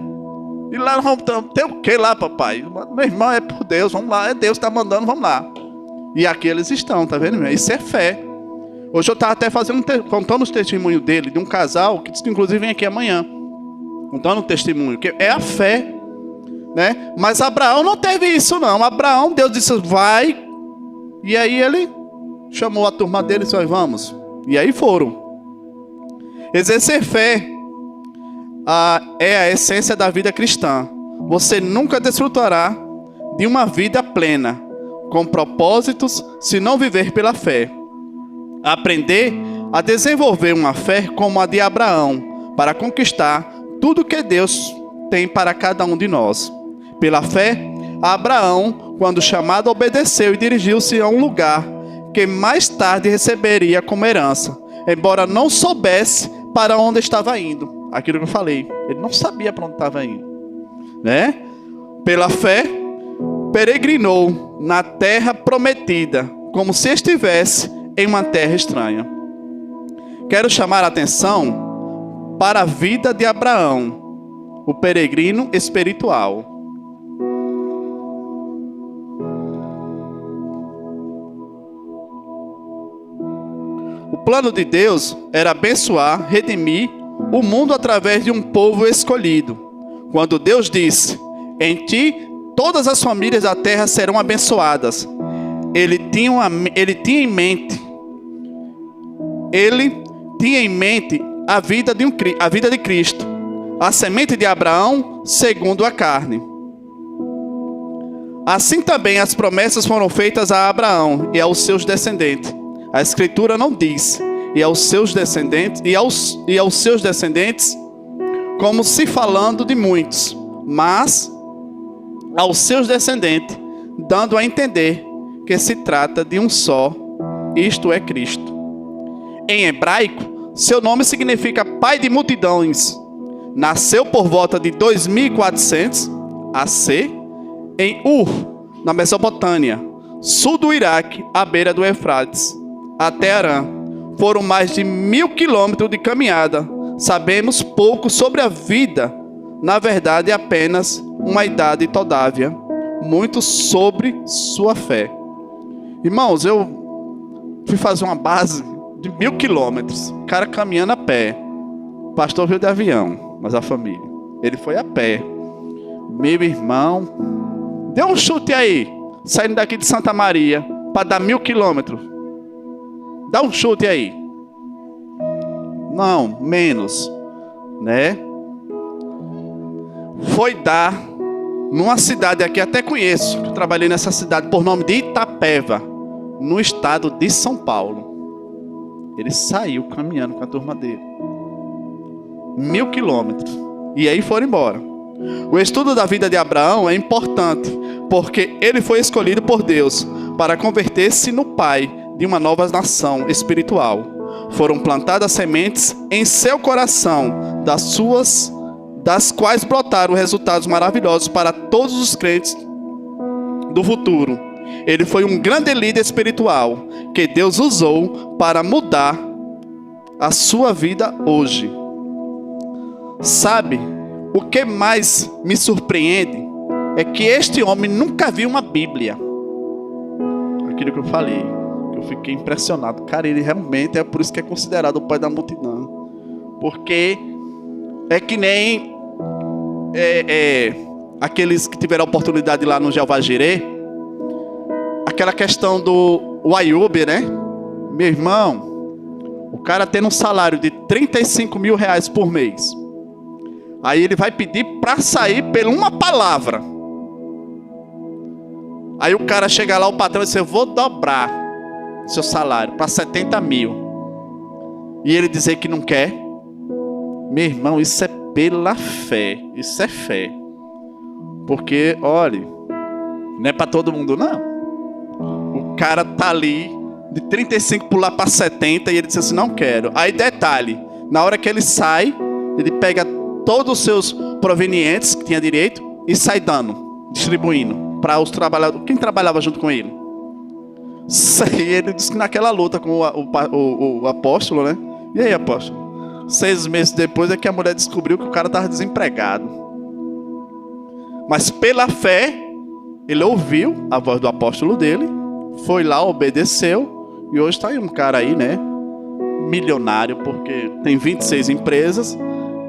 E lá nós vamos ter o que lá, papai? Meu irmão, é por Deus, vamos lá, é Deus que está mandando, vamos lá. E aqui eles estão, tá vendo? Isso é fé. Hoje eu estava até contando os testemunhos dele, de um casal, que inclusive vem aqui amanhã, contando um testemunho, que é a fé, né? Mas Abraão não teve isso não. Abraão, Deus disse, vai. E aí ele chamou a turma dele e disse, vamos. E aí foram. Exercer fé é a essência da vida cristã. Você nunca desfrutará de uma vida plena, com propósitos, se não viver pela fé. Aprender a desenvolver uma fé como a de Abraão, para conquistar tudo que Deus tem para cada um de nós. Pela fé, Abraão, quando chamado, obedeceu e dirigiu-se a um lugar que mais tarde receberia como herança, embora não soubesse para onde estava indo. Aquilo que eu falei, ele não sabia para onde estava indo, né? Pela fé, peregrinou na terra prometida, como se estivesse em uma terra estranha. Quero chamar a atenção para a vida de Abraão, o peregrino espiritual. O plano de Deus era abençoar, redimir o mundo através de um povo escolhido. Quando Deus disse, em ti todas as famílias da terra serão abençoadas, Ele tinha em mente a vida de Cristo, a semente de Abraão segundo a carne. Assim também as promessas foram feitas a Abraão e aos seus descendentes. A Escritura não diz, e aos seus descendentes, como se falando de muitos, mas aos seus descendentes, dando a entender que se trata de um só, isto é Cristo. Em hebraico, seu nome significa pai de multidões. Nasceu por volta de 2400 AC em Ur, na Mesopotâmia, sul do Iraque, à beira do Eufrates, até Arã. Foram mais de 1000 quilômetros de caminhada. Sabemos pouco sobre a vida, na verdade apenas uma idade todável, muito sobre sua fé. Irmãos, eu fui fazer uma base de 1000 quilômetros, o cara caminhando a pé. O pastor veio de avião, mas a família, ele foi a pé. Meu irmão, dê um chute aí, saindo daqui de Santa Maria, para dar 1000 quilômetros. Dá um chute aí. Não, menos, né? Foi dar numa cidade aqui, até conheço, eu trabalhei nessa cidade por nome de Itapeva, no estado de São Paulo. Ele saiu caminhando com a turma dele. 1000 quilômetros. E aí foram embora. O estudo da vida de Abraão é importante, porque ele foi escolhido por Deus para converter-se no pai de uma nova nação espiritual. Foram plantadas sementes em seu coração, das quais brotaram resultados maravilhosos para todos os crentes do futuro. Ele foi um grande líder espiritual que Deus usou para mudar a sua vida hoje. Sabe, o que mais me surpreende é que este homem nunca viu uma Bíblia. Aquilo que eu falei, que eu fiquei impressionado. Cara, ele realmente é por isso que é considerado o pai da multidão. Porque é que nem aqueles que tiveram a oportunidade lá no Jeová Jireh, aquela questão do Ayub, né? Meu irmão, o cara tendo um salário de 35 mil reais por mês. Aí ele vai pedir para sair por uma palavra. Aí o cara chega lá, o patrão diz: eu vou dobrar seu salário para 70 mil. E ele dizer que não quer. Meu irmão, isso é pela fé. Isso é fé. Porque, olha, não é para todo mundo, não. O cara tá ali, de 35 pular para 70, e ele diz assim: não quero. Aí detalhe, na hora que ele sai, ele pega todos os seus provenientes que tinha direito e sai dando, distribuindo para os trabalhadores, quem trabalhava junto com ele. E ele disse que naquela luta com o apóstolo, né? E aí, apóstolo? 6 meses depois é que a mulher descobriu que o cara estava desempregado. Mas pela fé, ele ouviu a voz do apóstolo dele, foi lá, obedeceu, e hoje está aí um cara aí, né? Milionário, porque tem 26 empresas.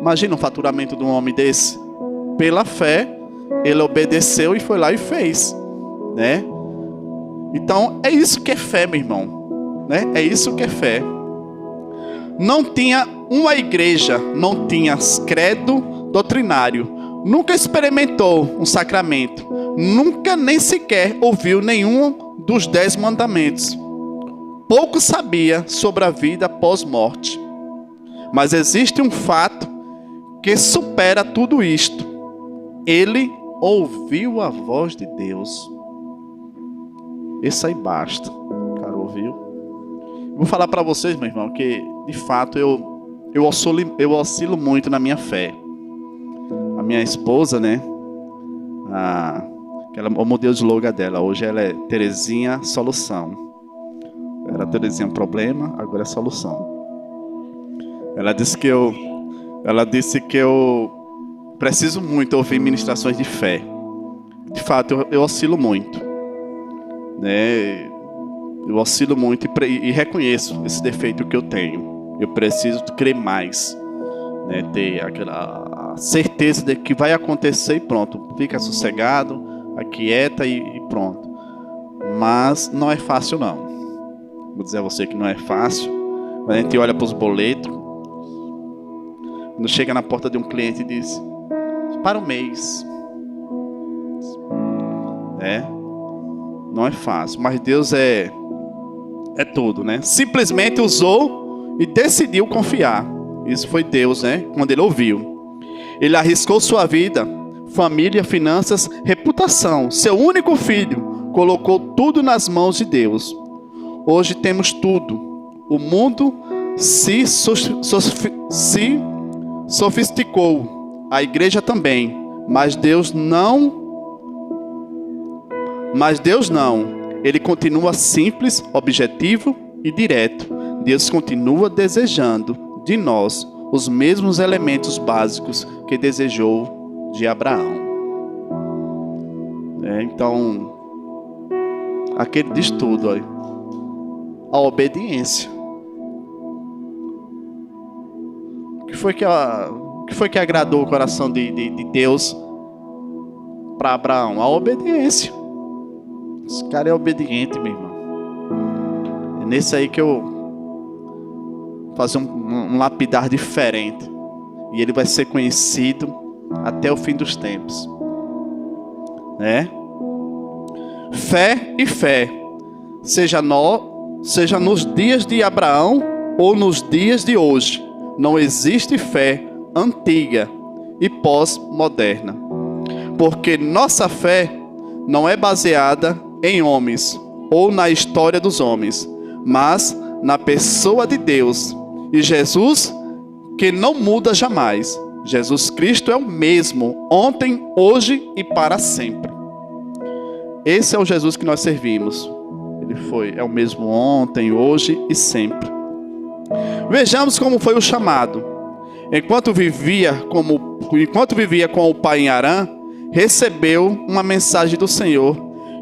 Imagina o faturamento de um homem desse. Pela fé, ele obedeceu e foi lá e fez, né? Então, é isso que é fé, meu irmão, né? É isso que é fé. Não tinha uma igreja, não tinha credo doutrinário, nunca experimentou um sacramento, nunca nem sequer ouviu nenhum dos 10 mandamentos. Pouco sabia sobre a vida pós-morte. Mas existe um fato que supera tudo isto. Ele ouviu a voz de Deus. Isso aí basta. O cara ouviu. Vou falar para vocês, meu irmão, que de fato eu oscilo muito na minha fé. A minha esposa, né? Eu mudei o slogan dela. Hoje ela é Terezinha Solução. Era Terezinha Problema, agora é Solução. Ela disse que eu preciso muito ouvir ministrações de fé. De fato, eu oscilo muito, né? Eu oscilo muito e reconheço esse defeito que eu tenho. Eu preciso crer mais, né? Ter aquela certeza de que vai acontecer e pronto. Fica sossegado, aquieta e pronto. Mas não é fácil, não. Vou dizer a você que não é fácil. Quando a gente olha para os boletos, quando chega na porta de um cliente e diz: para o mês. Não é fácil, mas Deus é tudo, né? Simplesmente usou e decidiu confiar. Isso foi Deus, né? Quando ele ouviu. Ele arriscou sua vida, família, finanças, reputação. Seu único filho colocou tudo nas mãos de Deus. Hoje temos tudo. O mundo se sofisticou, a igreja também, mas Deus não. Ele continua simples, objetivo e direto. Deus continua desejando de nós os mesmos elementos básicos que desejou de Abraão. Então, aqui ele diz tudo, olha. A obediência. O que foi que agradou o coração de Deus para Abraão? A obediência. Esse cara é obediente, meu irmão. É nesse aí que eu vou fazer um lapidar diferente. E ele vai ser conhecido até o fim dos tempos. Né? Fé e fé. Seja nos dias de Abraão ou nos dias de hoje. Não existe fé antiga e pós-moderna. Porque nossa fé não é baseada em homens ou na história dos homens, mas na pessoa de Deus e Jesus, que não muda jamais. Jesus Cristo é o mesmo ontem, hoje e para sempre. Esse é o Jesus que nós servimos. Ele é o mesmo ontem, hoje e sempre. Vejamos como foi o chamado. Enquanto vivia com o pai em Harã, recebeu uma mensagem do Senhor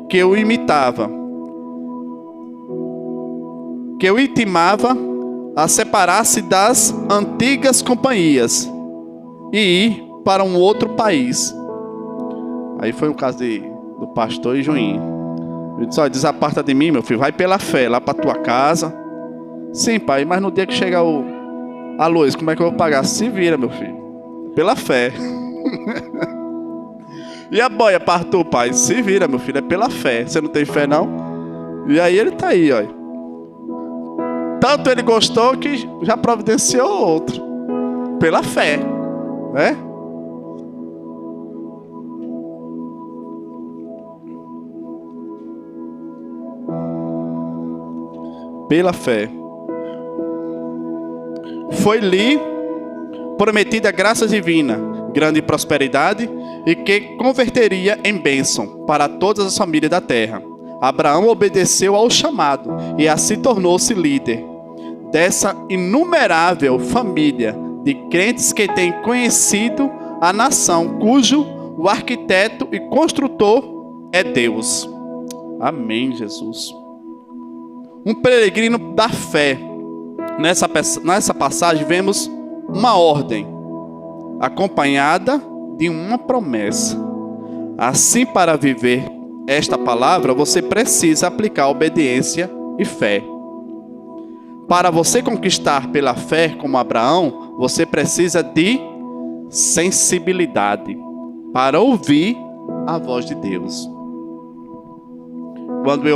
que o intimava a separar-se das antigas companhias e ir para um outro país. Aí foi o caso do pastor e Joinha. Ele disse: olha, desaparta de mim, meu filho, vai pela fé lá para tua casa. Sim, pai, mas no dia que chegar a luz, como é que eu vou pagar? Se vira, meu filho, pela fé. E a boia partou, pai? Se vira, meu filho, é pela fé. Você não tem fé, não? E aí ele tá aí, olha. Tanto ele gostou que já providenciou outro. Pela fé, né? Pela fé. Foi-lhe prometida graça divina, grande prosperidade, e que converteria em bênção para todas as famílias da terra. Abraão obedeceu ao chamado e assim tornou-se líder dessa inumerável família de crentes que tem conhecido a nação, cujo o arquiteto e construtor é Deus. Amém, Jesus. Um peregrino da fé. Nessa passagem vemos uma ordem acompanhada de uma promessa. Assim, para viver esta palavra, você precisa aplicar obediência e fé. Para você conquistar pela fé como Abraão, você precisa de sensibilidade para ouvir a voz de Deus. Quando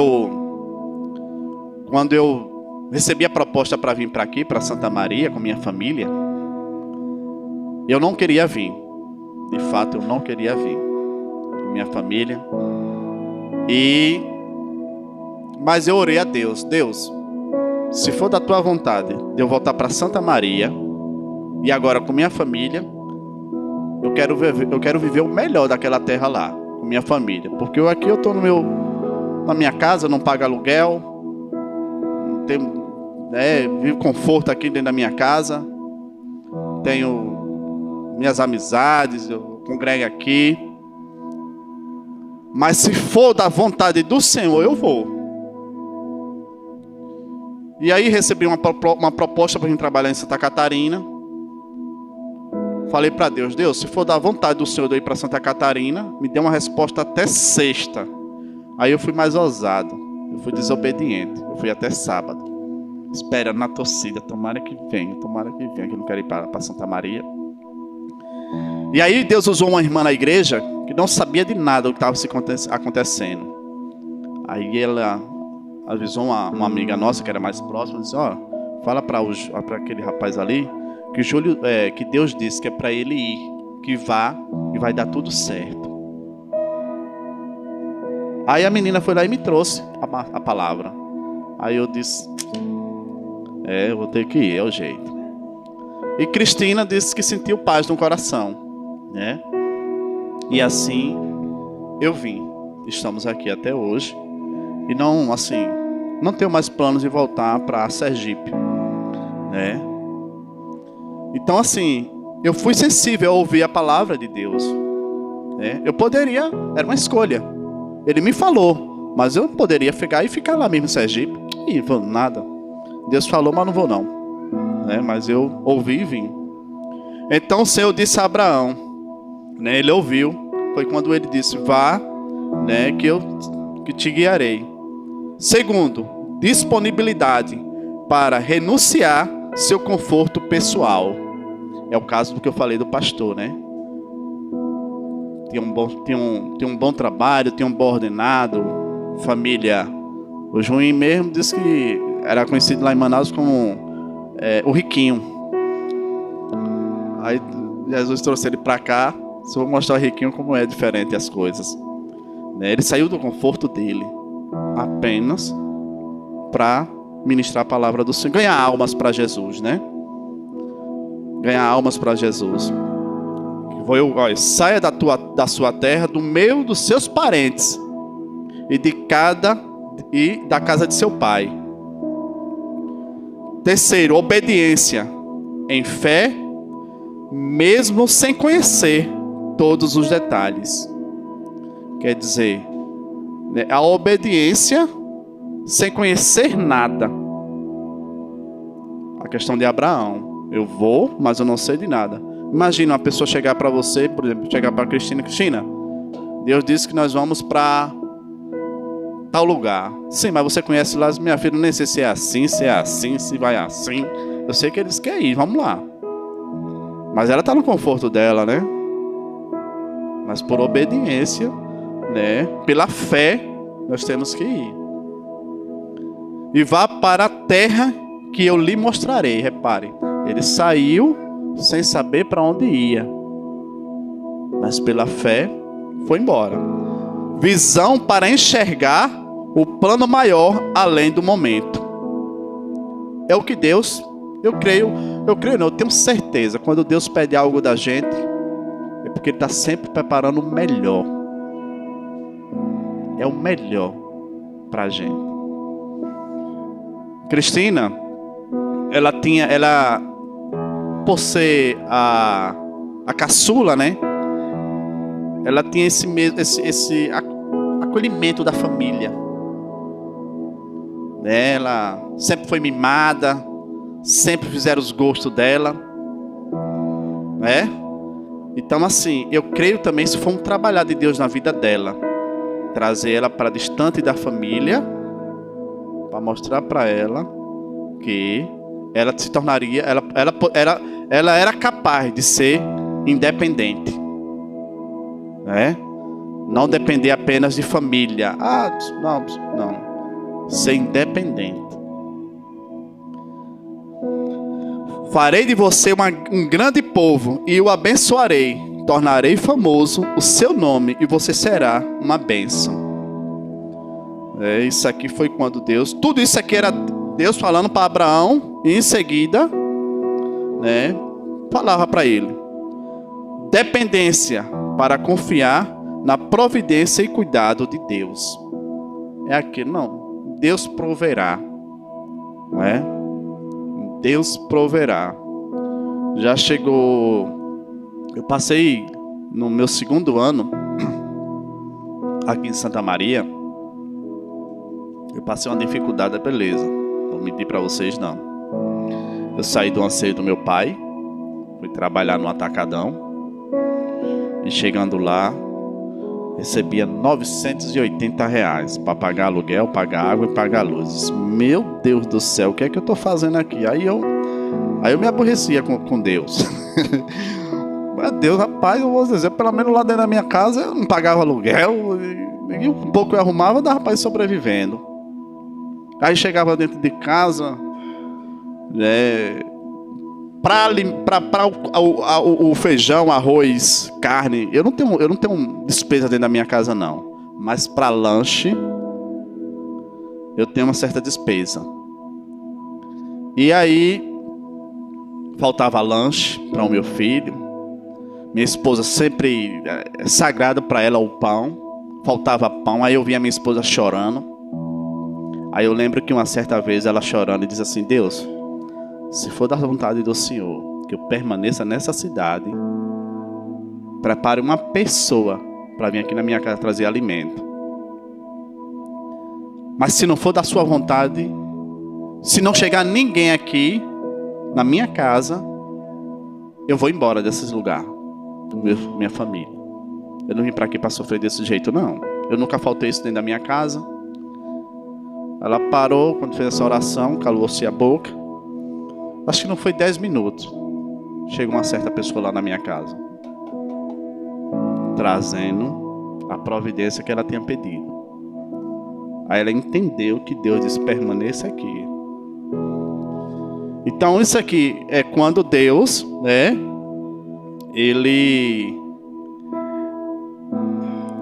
eu recebi a proposta para vir para aqui, para Santa Maria, com minha família, eu não queria vir. De fato, eu não queria vir com minha família. Mas eu orei a Deus: Deus, se for da tua vontade de eu voltar para Santa Maria, e agora com minha família, eu quero viver o melhor daquela terra lá, com minha família. Porque aqui eu estou na minha casa, não pago aluguel, vivo conforto aqui dentro da minha casa, tenho minhas amizades, eu congrego aqui. Mas se for da vontade do Senhor, eu vou. E aí recebi uma proposta para vir trabalhar em Santa Catarina. Falei para Deus: Deus, se for da vontade do Senhor de eu ir para Santa Catarina, me dê uma resposta até sexta. Aí eu fui mais ousado, eu fui desobediente, eu fui até sábado, esperando na torcida, tomara que venha, que eu não quero ir para Santa Maria. E aí Deus usou uma irmã na igreja que não sabia de nada do que estava acontecendo. Aí ela avisou uma amiga nossa que era mais próxima, disse: ó, fala para aquele rapaz ali que Deus disse que é para ele ir, que vá e vai dar tudo certo. Aí a menina foi lá e me trouxe a palavra. Aí eu disse: eu vou ter que ir, é o jeito. E Cristina disse que sentiu paz no coração, né? E assim eu vim. Estamos aqui até hoje. E não tenho mais planos de voltar para Sergipe, né? Então eu fui sensível a ouvir a palavra de Deus, né? Eu poderia, era uma escolha. Ele me falou, mas eu poderia ficar lá mesmo em Sergipe. E vou nada. Deus falou, mas não vou não, né? Mas eu ouvi e vim. Então o Senhor disse a Abraão, né? Ele ouviu. Foi quando ele disse: vá, né? Que te guiarei. Segundo, disponibilidade para renunciar seu conforto pessoal. É o caso do que eu falei do pastor, né? Tinha um bom trabalho, tinha um bom ordenado, família. O Joinha mesmo disse que era conhecido lá em Manaus como o riquinho. Aí Jesus trouxe ele para cá, só vou mostrar o riquinho como é diferente as coisas, né? Ele saiu do conforto dele apenas para ministrar a palavra do Senhor, ganhar almas para Jesus, né? Ganhar almas para Jesus. Saia da sua terra, do meio dos seus parentes e da casa de seu pai. Terceiro, obediência em fé, mesmo sem conhecer todos os detalhes. Quer dizer, a obediência sem conhecer nada. A questão de Abraão. Eu vou, mas eu não sei de nada. Imagina uma pessoa chegar para você, por exemplo, chegar para Cristina. Cristina, Deus disse que nós vamos para tal lugar. Sim, mas você conhece lá, minha filha, nem sei se é assim, se vai assim. Eu sei que eles querem ir, vamos lá. Mas ela está no conforto dela, né? Mas por obediência, né? Pela fé, nós temos que ir. E vá para a terra que eu lhe mostrarei. Repare, ele saiu sem saber para onde ia. Mas pela fé, foi embora. Visão para enxergar o plano maior além do momento. É o que Deus, eu creio não, eu tenho certeza, quando Deus pede algo da gente, é porque Ele está sempre preparando o melhor. É o melhor para a gente. Cristina, ela por ser a caçula, né? Ela tinha esse acolhimento da família. Ela sempre foi mimada, sempre fizeram os gostos dela, né? Então, assim, eu creio também se for um trabalhar de Deus na vida dela, trazer ela para distante da família, para mostrar para ela que ela se tornaria, ela era capaz de ser independente, né? Não depender apenas de família. Não. Ser independente. Farei de você um grande povo e o abençoarei. Tornarei famoso o seu nome e você será uma bênção. Isso aqui foi quando Deus... Tudo isso aqui era Deus falando para Abraão. E em seguida, né, falava para ele. Dependência para confiar na providência e cuidado de Deus. É aquilo, não. Deus proverá, não é? Deus proverá. Já chegou. Eu passei no meu 2º ano aqui em Santa Maria. Eu passei uma dificuldade, beleza. Não mentir para vocês, não. Eu saí do anseio do meu pai, fui trabalhar no atacadão e chegando lá recebia R$980 para pagar aluguel, pagar água e pagar luzes. Meu Deus do céu, o que é que eu estou fazendo aqui? Aí eu me aborrecia com Deus. Mas Deus, rapaz, eu vou dizer, pelo menos lá dentro da minha casa eu não pagava aluguel, e um pouco eu arrumava, dava para ir sobrevivendo. Aí chegava dentro de casa, para o feijão, arroz, carne, eu não tenho despesa dentro da minha casa, não. Mas para lanche, eu tenho uma certa despesa. E aí, faltava lanche para o meu filho. Minha esposa sempre, sagrado para ela o pão. Faltava pão, aí eu via minha esposa chorando. Aí eu lembro que uma certa vez ela chorando e diz assim: Deus, se for da vontade do Senhor que eu permaneça nessa cidade, prepare uma pessoa para vir aqui na minha casa trazer alimento. Mas se não for da sua vontade, se não chegar ninguém aqui na minha casa, eu vou embora desses lugares, minha família. Eu não vim para aqui para sofrer desse jeito, não. Eu nunca faltei isso dentro da minha casa. Ela parou quando fez essa oração, calou-se a boca. Acho que não foi 10 minutos. Chega uma certa pessoa lá na minha casa, trazendo a providência que ela tinha pedido. Aí ela entendeu que Deus disse: permaneça aqui. Então isso aqui é quando Deus, né?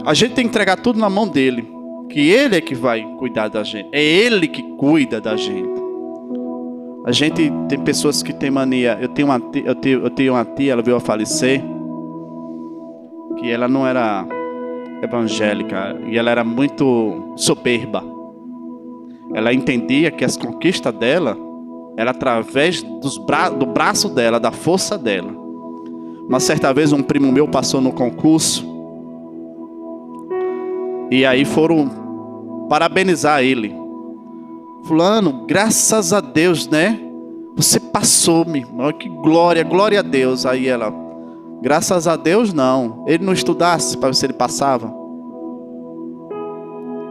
A gente tem que entregar tudo na mão dele. Que ele é que vai cuidar da gente. É ele que cuida da gente. A gente tem pessoas que têm mania. Eu tenho uma tia, ela veio a falecer, que ela não era evangélica e ela era muito soberba. Ela entendia que as conquistas dela era através do braço dela, da força dela. Uma certa vez um primo meu passou no concurso e aí foram parabenizar ele. Fulano, graças a Deus, né? Você passou, meu irmão, que glória, glória a Deus. Aí ela, graças a Deus não, ele não estudasse para ver se ele passava.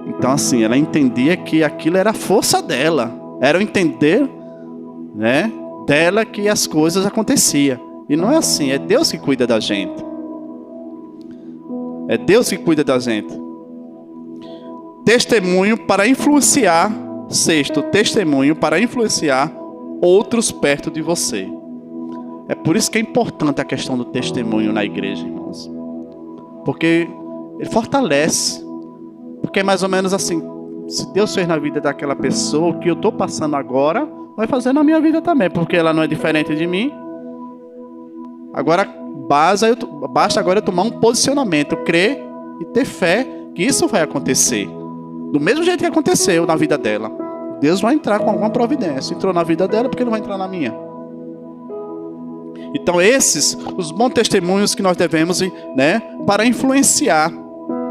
Então assim, ela entendia que aquilo era a força dela, era o entender, né, dela que as coisas aconteciam. E não é assim, é Deus que cuida da gente. É Deus que cuida da gente. Testemunho para influenciar, sexto, testemunho para influenciar outros perto de você. É por isso que é importante a questão do testemunho na igreja, irmãos. Porque ele fortalece. Porque é mais ou menos assim, se Deus fez na vida daquela pessoa, o que eu estou passando agora, vai fazer na minha vida também, porque ela não é diferente de mim. Agora, basta agora eu tomar um posicionamento, crer e ter fé que isso vai acontecer. Do mesmo jeito que aconteceu na vida dela. Deus vai entrar com alguma providência. Entrou na vida dela, porque não vai entrar na minha? Então esses, os bons testemunhos que nós devemos, né, para influenciar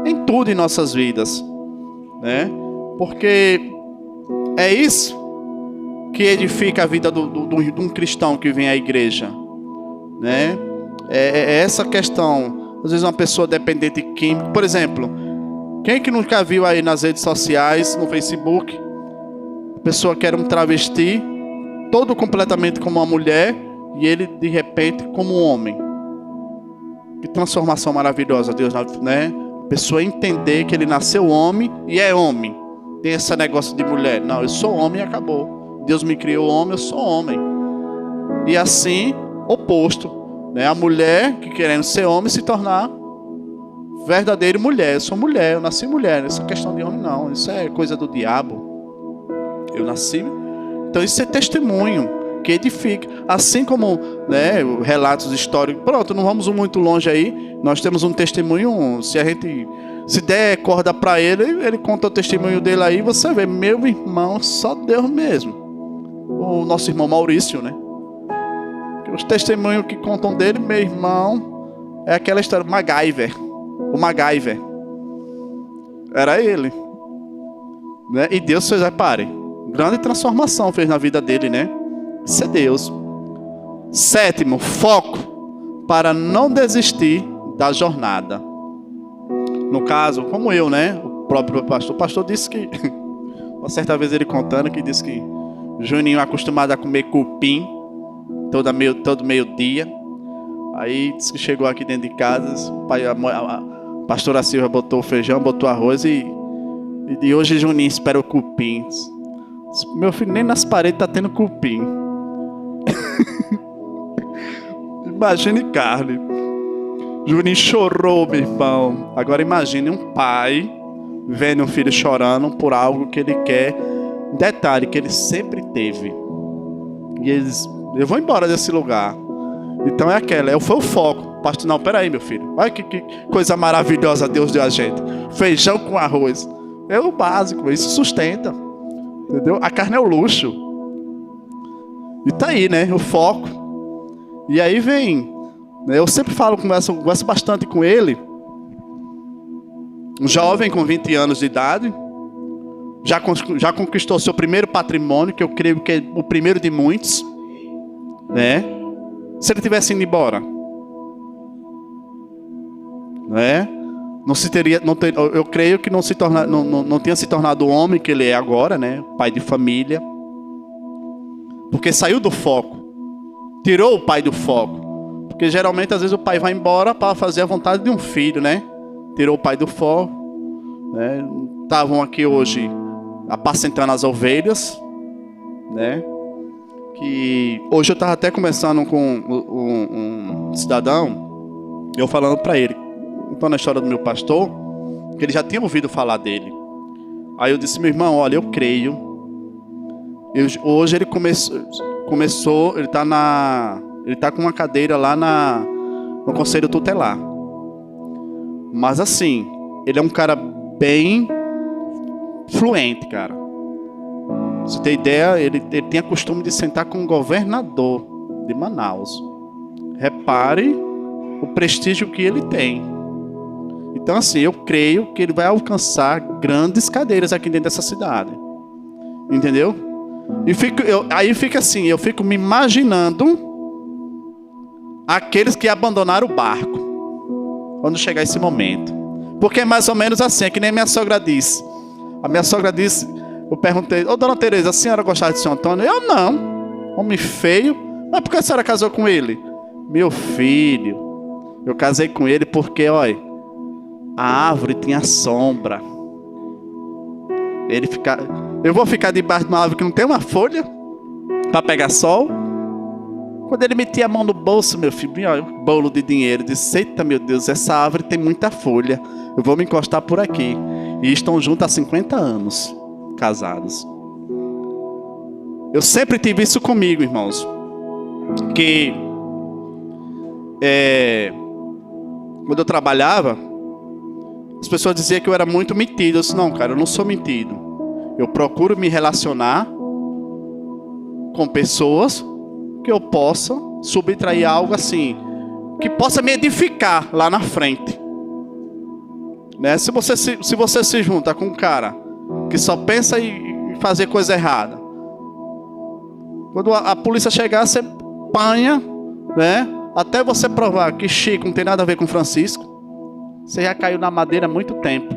em tudo em nossas vidas, né? Porque é isso que edifica a vida de um cristão que vem à igreja, né? É essa questão. Às vezes uma pessoa dependente de químico, por exemplo, quem que nunca viu aí nas redes sociais, no Facebook, a pessoa que era um travesti, todo completamente como uma mulher, e ele de repente como um homem. Que transformação maravilhosa, Deus, né? A pessoa entender que ele nasceu homem e é homem. Tem esse negócio de mulher. Não, eu sou homem e acabou. Deus me criou homem, eu sou homem. E assim, oposto, né? A mulher que querendo ser homem se tornar verdadeira mulher. Eu sou mulher, eu nasci mulher. Essa questão de homem não, isso é coisa do diabo. Eu nasci. Então isso é testemunho que edifica. Assim como, né, relatos históricos. Pronto, não vamos muito longe aí. Nós temos um testemunho. Se der corda para ele conta o testemunho dele aí. Você vê, meu irmão, só Deus mesmo. O nosso irmão Maurício, né? Os testemunhos que contam dele, meu irmão, é aquela história, MacGyver. O MacGyver. Era ele. Né? E Deus fez, repare, grande transformação fez na vida dele, né? Isso é Deus. Sétimo, foco para não desistir da jornada. No caso, como eu, né? O próprio pastor. O pastor disse que, uma certa vez ele contando, que disse que Juninho acostumado a comer cupim todo meio-dia. Aí disse que chegou aqui dentro de casa, a pastora Silvia botou o feijão, botou arroz e hoje Juninho espera o cupim. Meu filho, nem nas paredes tá tendo cupim. Imagine carne. Juninho chorou, meu irmão. Agora imagine um pai vendo um filho chorando por algo que ele quer. Detalhe que ele sempre teve. E eles, eu vou embora desse lugar. Então é aquela, foi o foco. Pastor, não, peraí, meu filho. Olha que coisa maravilhosa Deus deu a gente. Feijão com arroz. É o básico, isso sustenta. Entendeu? A carne é o luxo. E tá aí, né? O foco. E aí vem. Eu sempre falo, converso bastante com ele. Um jovem com 20 anos de idade. Já conquistou seu primeiro patrimônio, que eu creio que é o primeiro de muitos. Né? Se ele tivesse ido embora, né? Eu creio que não tinha se tornado o homem que ele é agora, né? Pai de família. Porque saiu do foco. Tirou o pai do foco. Porque geralmente, às vezes, o pai vai embora para fazer a vontade de um filho, né? Tirou o pai do foco. Né? Estavam aqui hoje apacentando as ovelhas, né? Que hoje eu estava até conversando com um cidadão, eu falando para ele, contando a história do meu pastor, que ele já tinha ouvido falar dele. Aí eu disse, meu irmão, olha, eu creio. Hoje ele começou, ele está com uma cadeira lá no Conselho Tutelar. Mas assim, ele é um cara bem fluente, cara. você tem ideia, ele tem o costume de sentar com o governador de Manaus. Repare o prestígio que ele tem. Então, assim, eu creio que ele vai alcançar grandes cadeiras aqui dentro dessa cidade. Entendeu? E aí fica assim, eu fico me imaginando aqueles que abandonaram o barco quando chegar esse momento. Porque é mais ou menos assim, é que nem minha sogra disse. A minha sogra disse, eu perguntei, ô dona Tereza, a senhora gostava de São Antônio? Eu não, homem feio. Mas por que a senhora casou com ele? Meu filho, eu casei com ele porque, olha, a árvore tinha sombra. Eu vou ficar debaixo de uma árvore que não tem uma folha para pegar sol. Quando ele metia a mão no bolso, meu filho, olha, um bolo de dinheiro, disse, eita meu Deus, essa árvore tem muita folha, eu vou me encostar por aqui. E estão juntos há 50 anos, casados. Eu sempre tive isso comigo, irmãos. Que quando eu trabalhava, as pessoas diziam que eu era muito metido. Eu disse, não, cara, eu não sou metido. Eu procuro me relacionar com pessoas que eu possa subtrair algo assim, que possa me edificar lá na frente. Né? Se você se junta com um cara que só pensa em fazer coisa errada, quando a polícia chegar, você apanha, né? Até você provar que Chico não tem nada a ver com Francisco, você já caiu na madeira há muito tempo,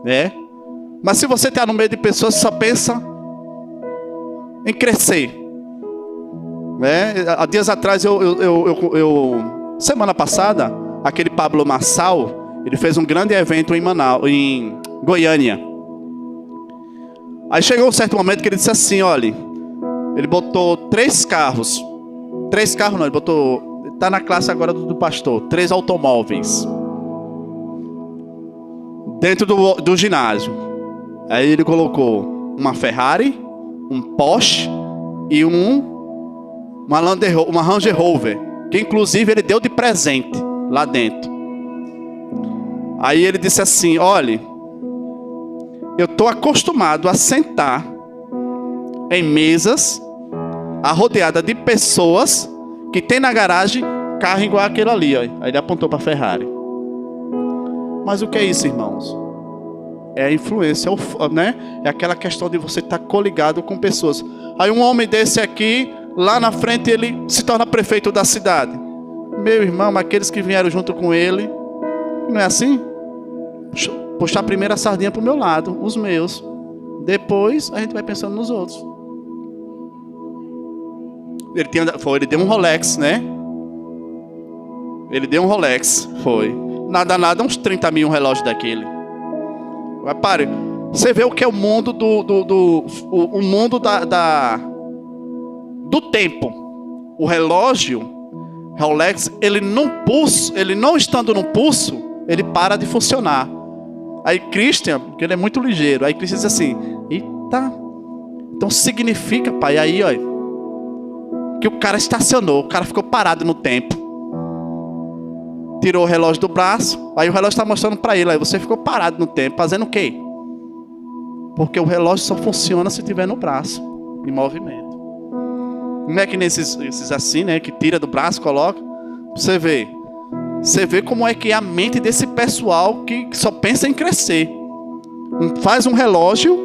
né? Mas se você está no meio de pessoas que só pensa em crescer, né? Há dias atrás, semana passada, aquele Pablo Marçal, ele fez um grande evento em Goiânia. Aí chegou um certo momento que ele disse assim, olha, ele botou 3 carros não, ele botou, está na classe agora do pastor, 3 automóveis dentro do ginásio. Aí ele colocou uma Ferrari, um Porsche e uma Range Rover, que inclusive ele deu de presente lá dentro. Aí ele disse assim, olha, eu estou acostumado a sentar em mesas rodeada de pessoas que tem na garagem carro igual aquele ali. Ó. Aí ele apontou para a Ferrari. Mas o que é isso, irmãos? É a influência, né? É aquela questão de você estar coligado com pessoas. Aí um homem desse aqui, lá na frente, ele se torna prefeito da cidade. Meu irmão, aqueles que vieram junto com ele, não é assim? Puxar primeiro a sardinha para o meu lado, os meus. Depois a gente vai pensando nos outros. Ele deu um Rolex, né? Ele deu um Rolex, foi. Nada, uns 30 mil um relógio daquele. Repare, você vê o que é o mundo o mundo do tempo. O relógio, Rolex, ele não estando no pulso, ele para de funcionar. Aí Christian, porque ele é muito ligeiro, aí Christian diz assim, eita, então significa, pai, aí, olha, que o cara estacionou, o cara ficou parado no tempo. Tirou o relógio do braço, aí o relógio está mostrando para ele, aí você ficou parado no tempo, fazendo o quê? Porque o relógio só funciona se tiver no braço, em movimento. Não é que nesses assim, né, que tira do braço, coloca, você vê como é que é a mente desse pessoal que só pensa em crescer. Faz um relógio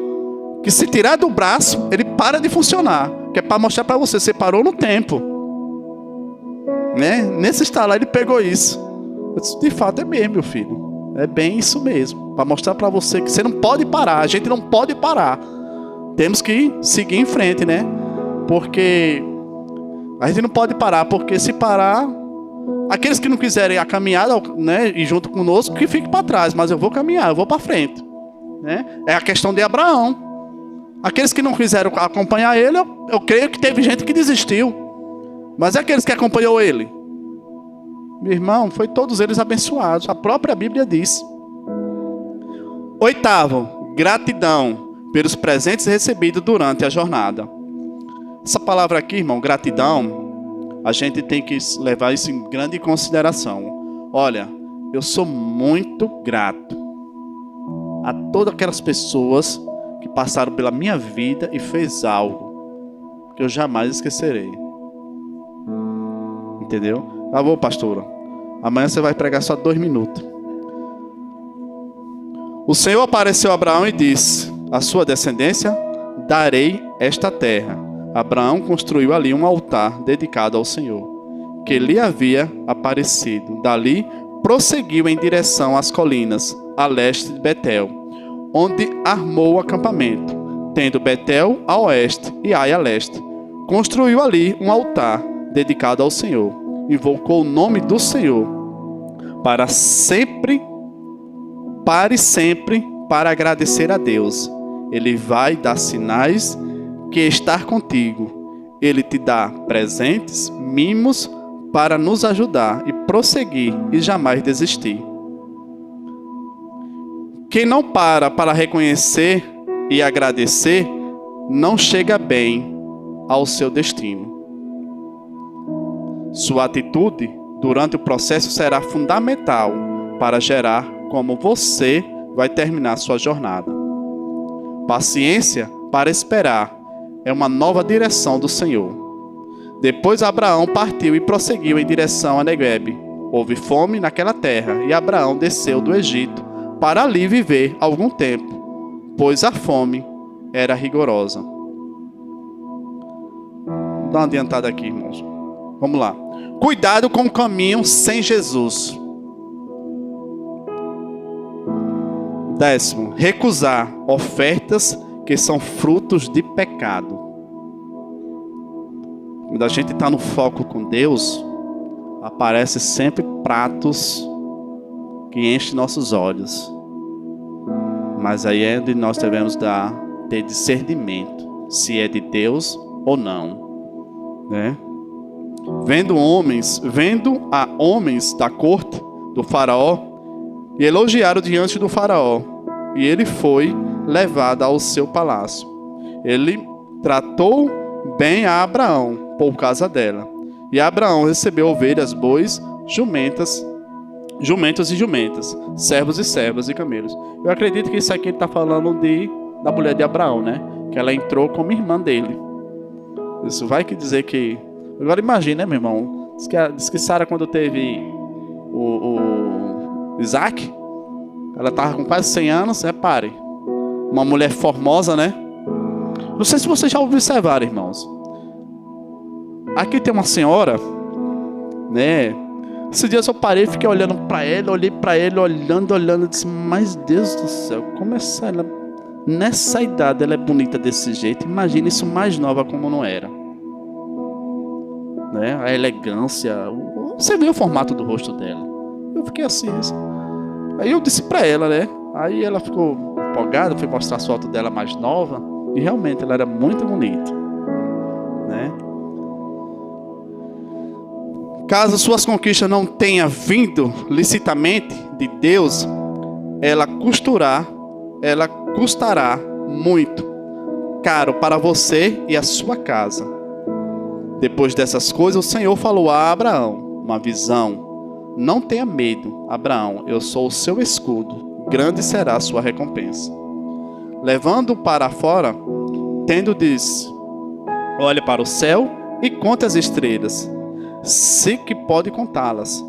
que se tirar do braço, ele para de funcionar, que é para mostrar para você parou no tempo. Né? Nesse estalar ele pegou isso. Eu disse, de fato é mesmo, meu filho. É bem isso mesmo. Para mostrar para você que você não pode parar. A gente não pode parar. Temos que seguir em frente, né? Porque a gente não pode parar. Porque se parar, aqueles que não quiserem a caminhada, né, e junto conosco, que fiquem para trás. Mas eu vou caminhar, eu vou para frente. Né? É a questão de Abraão. Aqueles que não quiseram acompanhar ele, eu creio que teve gente que desistiu. Mas é aqueles que acompanhou ele. Meu irmão, foi todos eles abençoados. A própria Bíblia diz. 8º, gratidão pelos presentes recebidos durante a jornada. Essa palavra aqui, irmão, gratidão, a gente tem que levar isso em grande consideração. Olha, eu sou muito grato a todas aquelas pessoas que passaram pela minha vida e fez algo que eu jamais esquecerei. Entendeu? Ah, vou, pastora. Amanhã você vai pregar só 2 minutos. O Senhor apareceu a Abraão e disse: a sua descendência darei esta terra. Abraão construiu ali um altar dedicado ao Senhor, que lhe havia aparecido. Dali prosseguiu em direção às colinas, a leste de Betel, onde armou o acampamento, tendo Betel a oeste e Ai a leste. Construiu ali um altar dedicado ao Senhor. Invocou o nome do Senhor para sempre para agradecer a Deus. Ele vai dar sinais que estar contigo. Ele te dá presentes, mimos para nos ajudar e prosseguir e jamais desistir. Quem não para reconhecer e agradecer, não chega bem ao seu destino. Sua atitude durante o processo será fundamental para gerar como você vai terminar sua jornada. Paciência para esperar é uma nova direção do Senhor. Depois Abraão partiu e prosseguiu em direção a Neguebe. Houve fome naquela terra e Abraão desceu do Egito para ali viver algum tempo, pois a fome era rigorosa. Vou dar uma adiantada aqui, irmãos. Vamos lá. Cuidado com o caminho sem Jesus. 10º, recusar ofertas que são frutos de pecado. Quando a gente está no foco com Deus, aparece sempre pratos que enchem nossos olhos. Mas aí é onde nós devemos ter discernimento, se é de Deus ou não, né? Vendo a homens da corte do faraó, e elogiaram diante do faraó, e ele foi levado ao seu palácio. Ele tratou bem a Abraão por causa dela. E Abraão recebeu ovelhas, bois, jumentos e jumentas, servos e servas e camelos. Eu acredito que isso aqui está falando da mulher de Abraão, né? Que ela entrou como irmã dele. Isso vai que dizer que... Agora imagina, né, meu irmão? Diz que Sara, quando teve o Isaac, ela estava com quase 100 anos, repare. Uma mulher formosa, né? Não sei se vocês já observaram, irmãos. Aqui tem uma senhora, né? Esses dias eu parei e fiquei olhando para ela, olhei para ele, olhando, disse, mas Deus do céu, como ela, nessa idade ela é bonita desse jeito? Imagina isso mais nova como não era. Né? A elegância, você vê o formato do rosto dela. Eu fiquei assim. Aí eu disse para ela, né? Aí ela ficou empolgada, fui mostrar as fotos dela mais nova, e realmente ela era muito bonita, né? Caso suas conquistas não tenham vindo licitamente de Deus, ela custará muito caro para você e a sua casa. Depois dessas coisas, o Senhor falou a Abraão uma visão. Não tenha medo, Abraão, eu sou o seu escudo, grande será a sua recompensa. Levando-o para fora, tendo disse, olhe para o céu e conte as estrelas, se que pode contá-las.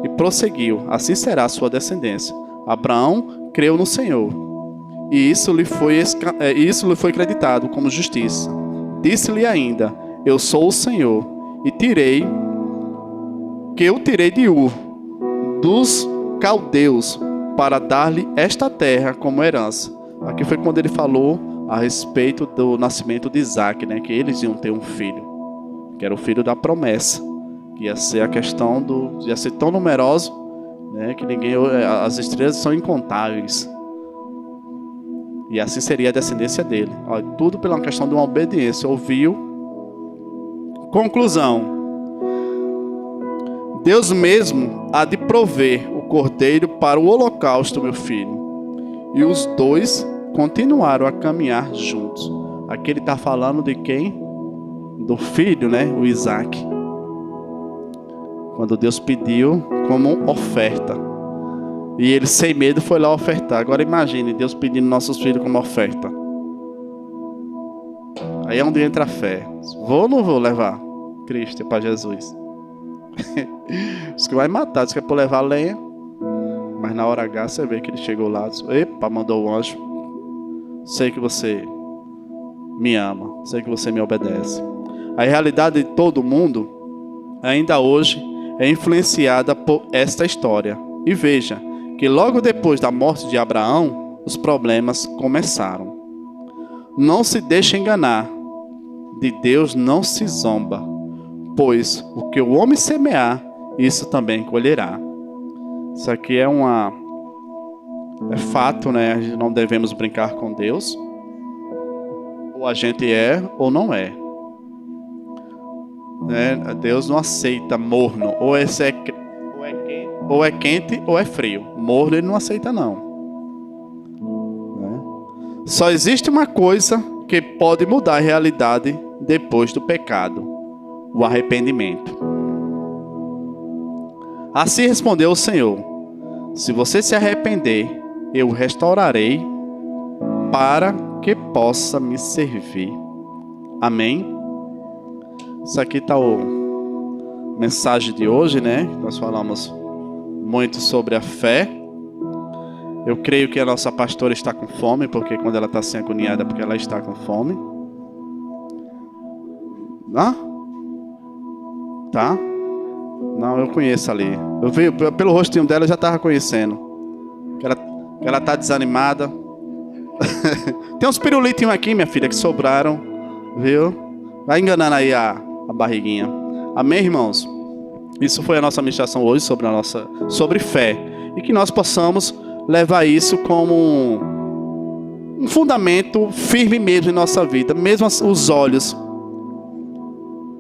E prosseguiu, assim será a sua descendência. Abraão creu no Senhor, e isso lhe foi creditado como justiça. Disse-lhe ainda, eu sou o Senhor, e eu tirei de Ur, dos caldeus, para dar-lhe esta terra como herança. Aqui foi quando ele falou a respeito do nascimento de Isaac, né? Que eles iam ter um filho, que era o filho da promessa, que ia ser a questão ia ser tão numeroso, né? Que as estrelas são incontáveis. E assim seria a descendência dele. Olha, tudo pela questão de uma obediência. Ouviu. Conclusão. Deus mesmo há de prover o cordeiro para o holocausto, meu filho. E os dois continuaram a caminhar juntos. Aqui ele está falando de quem? Do filho, né? O Isaac. Quando Deus pediu como oferta. E ele, sem medo, foi lá ofertar. Agora imagine Deus pedindo nossos filhos como oferta. Aí é onde entra a fé. Vou ou não vou levar Cristo para Jesus? Diz que vai matar, diz que é para levar lenha. Mas na hora H você vê que ele chegou lá, diz, epa, mandou o anjo. Sei que você me ama, sei que você me obedece. A realidade de todo mundo, ainda hoje, é influenciada por esta história. E veja, que logo depois da morte de Abraão, os problemas começaram. Não se deixe enganar, de Deus não se zomba, pois o que o homem semear, isso também colherá. Isso aqui é fato, né? A gente não devemos brincar com Deus. Ou a gente é ou não é. Né? Deus não aceita morno. Ou é quente ou é frio. Morno ele não aceita não. Né? Só existe uma coisa que pode mudar a realidade depois do pecado: o arrependimento. Assim respondeu o Senhor: se você se arrepender, eu o restaurarei para que possa me servir. Amém? Isso aqui está a mensagem de hoje, né? Nós falamos muito sobre a fé. Eu creio que a nossa pastora está com fome, porque quando ela está assim agoniada, é porque ela está com fome. Tá? Não, eu conheço ali. Eu vi pelo rostinho dela, eu já estava conhecendo. Que ela está desanimada. Tem uns pirulitinhos aqui, minha filha, que sobraram. Viu? Vai enganando aí a barriguinha. Amém, irmãos? Isso foi a nossa ministração hoje sobre fé. E que nós possamos levar isso como um fundamento firme mesmo em nossa vida. Mesmo os olhos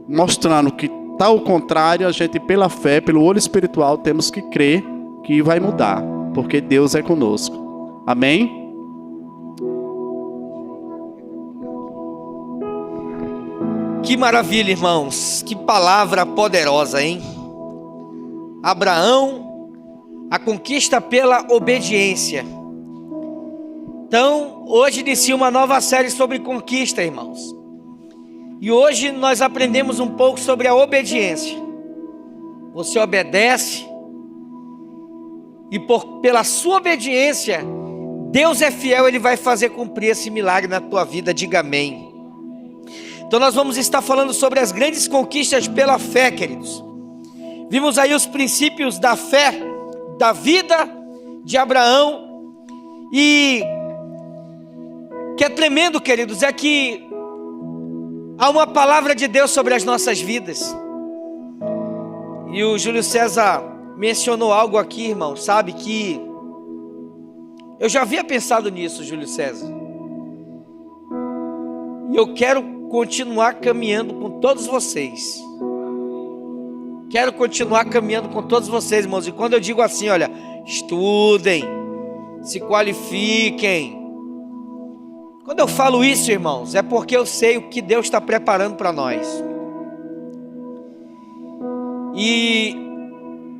mostrando que está ao contrário, a gente pela fé, pelo olho espiritual, temos que crer que vai mudar. Porque Deus é conosco. Amém?
Que maravilha, irmãos. Que palavra poderosa, hein? Abraão, a conquista pela obediência. Então, hoje inicia uma nova série sobre conquista, irmãos. E hoje nós aprendemos um pouco sobre a obediência. Você obedece e pela sua obediência, Deus é fiel, Ele vai fazer cumprir esse milagre na tua vida. Diga amém. Então nós vamos estar falando sobre as grandes conquistas pela fé, queridos. Vimos aí os princípios da fé, da vida de Abraão. E que é tremendo, queridos, é que há uma palavra de Deus sobre as nossas vidas. E o Júlio César mencionou algo aqui, irmão, sabe que eu já havia pensado nisso, Júlio César. E eu quero continuar caminhando com todos vocês. Quero continuar caminhando com todos vocês, irmãos. E quando eu digo assim, olha, estudem, se qualifiquem. Quando eu falo isso, irmãos, é porque eu sei o que Deus está preparando para nós. E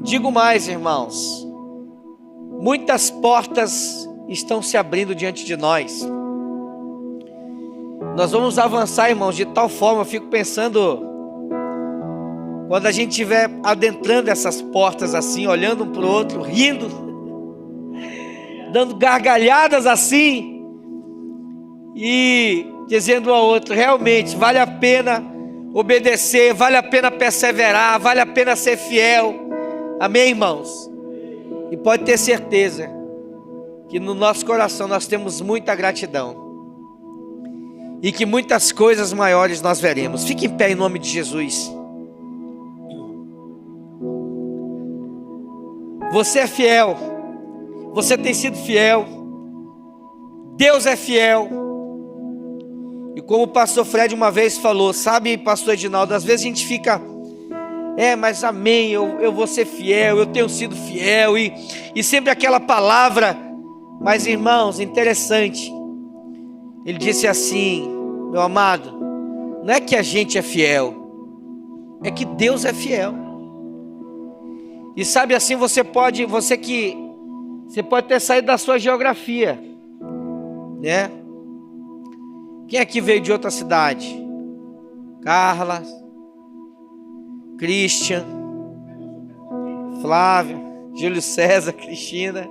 digo mais, irmãos, muitas portas estão se abrindo diante de nós. Nós vamos avançar, irmãos, de tal forma, eu fico pensando, quando a gente estiver adentrando essas portas assim, olhando um para o outro, rindo, dando gargalhadas assim, e dizendo ao outro, realmente, vale a pena obedecer, vale a pena perseverar, vale a pena ser fiel. Amém, irmãos? E pode ter certeza que no nosso coração nós temos muita gratidão. E que muitas coisas maiores nós veremos. Fique em pé em nome de Jesus. Você é fiel. Você tem sido fiel. Deus é fiel. E como o pastor Fred uma vez falou, sabe, pastor Edinaldo, às vezes a gente fica, mas amém, eu vou ser fiel, eu tenho sido fiel, e sempre aquela palavra. Mas irmãos, interessante, ele disse assim, meu amado, não é que a gente é fiel, é que Deus é fiel. E sabe assim, você pode ter saído da sua geografia, né? Quem aqui veio de outra cidade? Carla, Christian, Flávio, Júlio César, Cristina.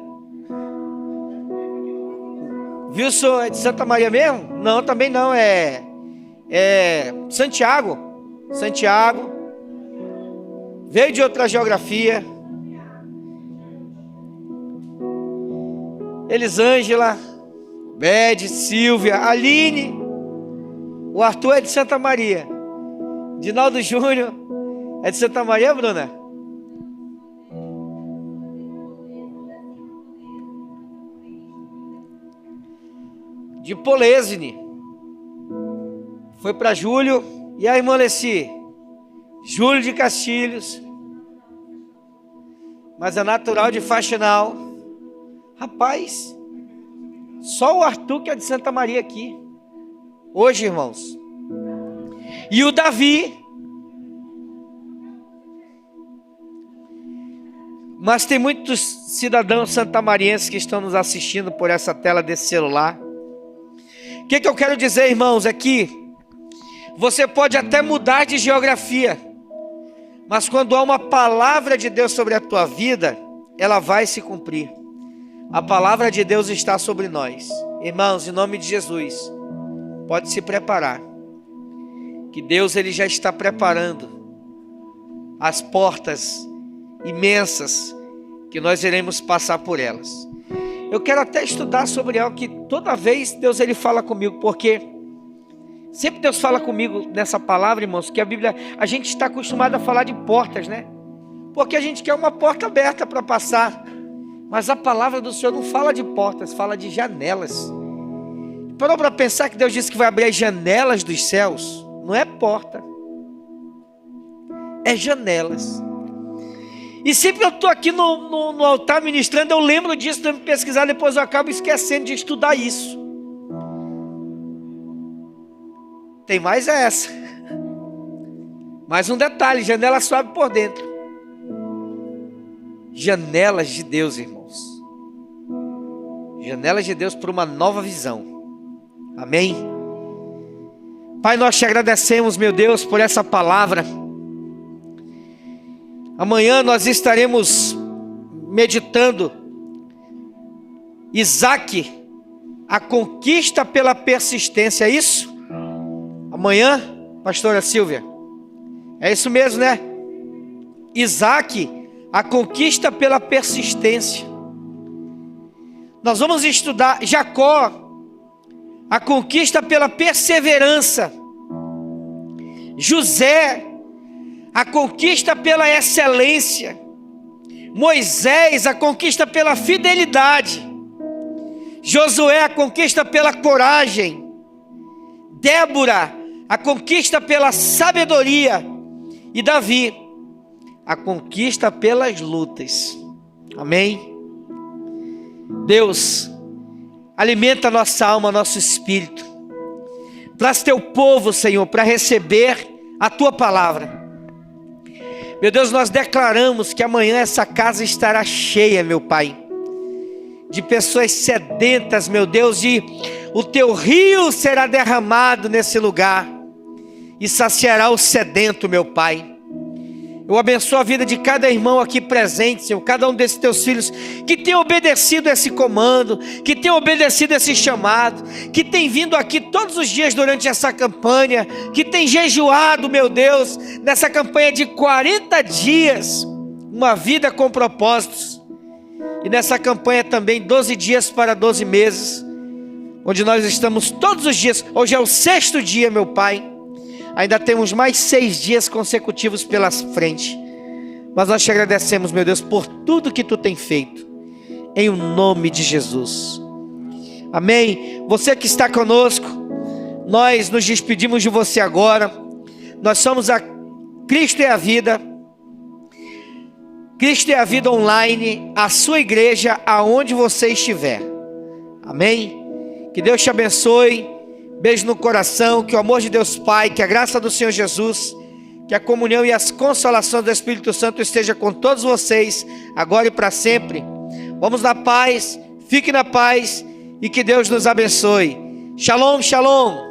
Wilson é de Santa Maria mesmo? Não, também não, é Santiago. Santiago. Veio de outra geografia. Elisângela, Bede, Silvia, Aline. O Arthur é de Santa Maria. Dinaldo Júnior é de Santa Maria, Bruna? De Polesine. Foi para Júlio. E a irmã Leci? Júlio de Castilhos. Mas é natural de Faxinal. Rapaz, só o Arthur que é de Santa Maria aqui. Hoje, irmãos. E o Davi. Mas tem muitos cidadãos santamarienses que estão nos assistindo por essa tela desse celular. O que eu quero dizer, irmãos, é que você pode até mudar de geografia, mas quando há uma palavra de Deus sobre a tua vida, ela vai se cumprir. A palavra de Deus está sobre nós. Irmãos, em nome de Jesus, pode se preparar, que Deus ele já está preparando as portas imensas que nós iremos passar por elas. Eu quero até estudar sobre algo que toda vez Deus ele fala comigo, porque sempre Deus fala comigo nessa palavra, irmãos, que a Bíblia, a gente está acostumado a falar de portas, né? Porque a gente quer uma porta aberta para passar, mas a palavra do Senhor não fala de portas, fala de janelas. Parou para pensar que Deus disse que vai abrir as janelas dos céus? Não é porta, é janelas. E sempre eu estou aqui no altar ministrando, eu lembro disso, devo pesquisar, depois eu acabo esquecendo de estudar isso. Tem mais essa. Mais um detalhe, janela só abre por dentro. Janelas de Deus, irmãos. Janelas de Deus para uma nova visão. Amém? Pai, nós te agradecemos, meu Deus, por essa palavra. Amanhã nós estaremos meditando Isaac, a conquista pela persistência, é isso? Amanhã, pastora Silvia? É isso mesmo, né? Isaac, a conquista pela persistência. Nós vamos estudar Jacó, a conquista pela perseverança. José, a conquista pela excelência. Moisés, a conquista pela fidelidade. Josué, a conquista pela coragem. Débora, a conquista pela sabedoria. E Davi, a conquista pelas lutas. Amém? Deus, alimenta nossa alma, nosso espírito. Traz teu povo, Senhor, para receber a tua palavra. Meu Deus, nós declaramos que amanhã essa casa estará cheia, meu Pai, de pessoas sedentas, meu Deus, e o teu rio será derramado nesse lugar e saciará o sedento, meu Pai. Eu abençoo a vida de cada irmão aqui presente, Senhor, cada um desses teus filhos que tem obedecido esse comando, que tem obedecido esse chamado, que tem vindo aqui todos os dias durante essa campanha, que tem jejuado, meu Deus, nessa campanha de 40 dias, uma vida com propósitos, e nessa campanha também 12 dias para 12 meses, onde nós estamos todos os dias. Hoje é o 6º dia, meu Pai. Ainda temos mais 6 dias consecutivos pela frente. Mas nós te agradecemos, meu Deus, por tudo que tu tem feito. Em o nome de Jesus. Amém. Você que está conosco, nós nos despedimos de você agora. Nós somos a Cristo é a Vida. Cristo é a Vida online. A sua igreja, aonde você estiver. Amém. Que Deus te abençoe. Beijo no coração, que o amor de Deus Pai, que a graça do Senhor Jesus, que a comunhão e as consolações do Espírito Santo esteja com todos vocês, agora e para sempre. Vamos na paz, fique na paz e que Deus nos abençoe. Shalom, shalom.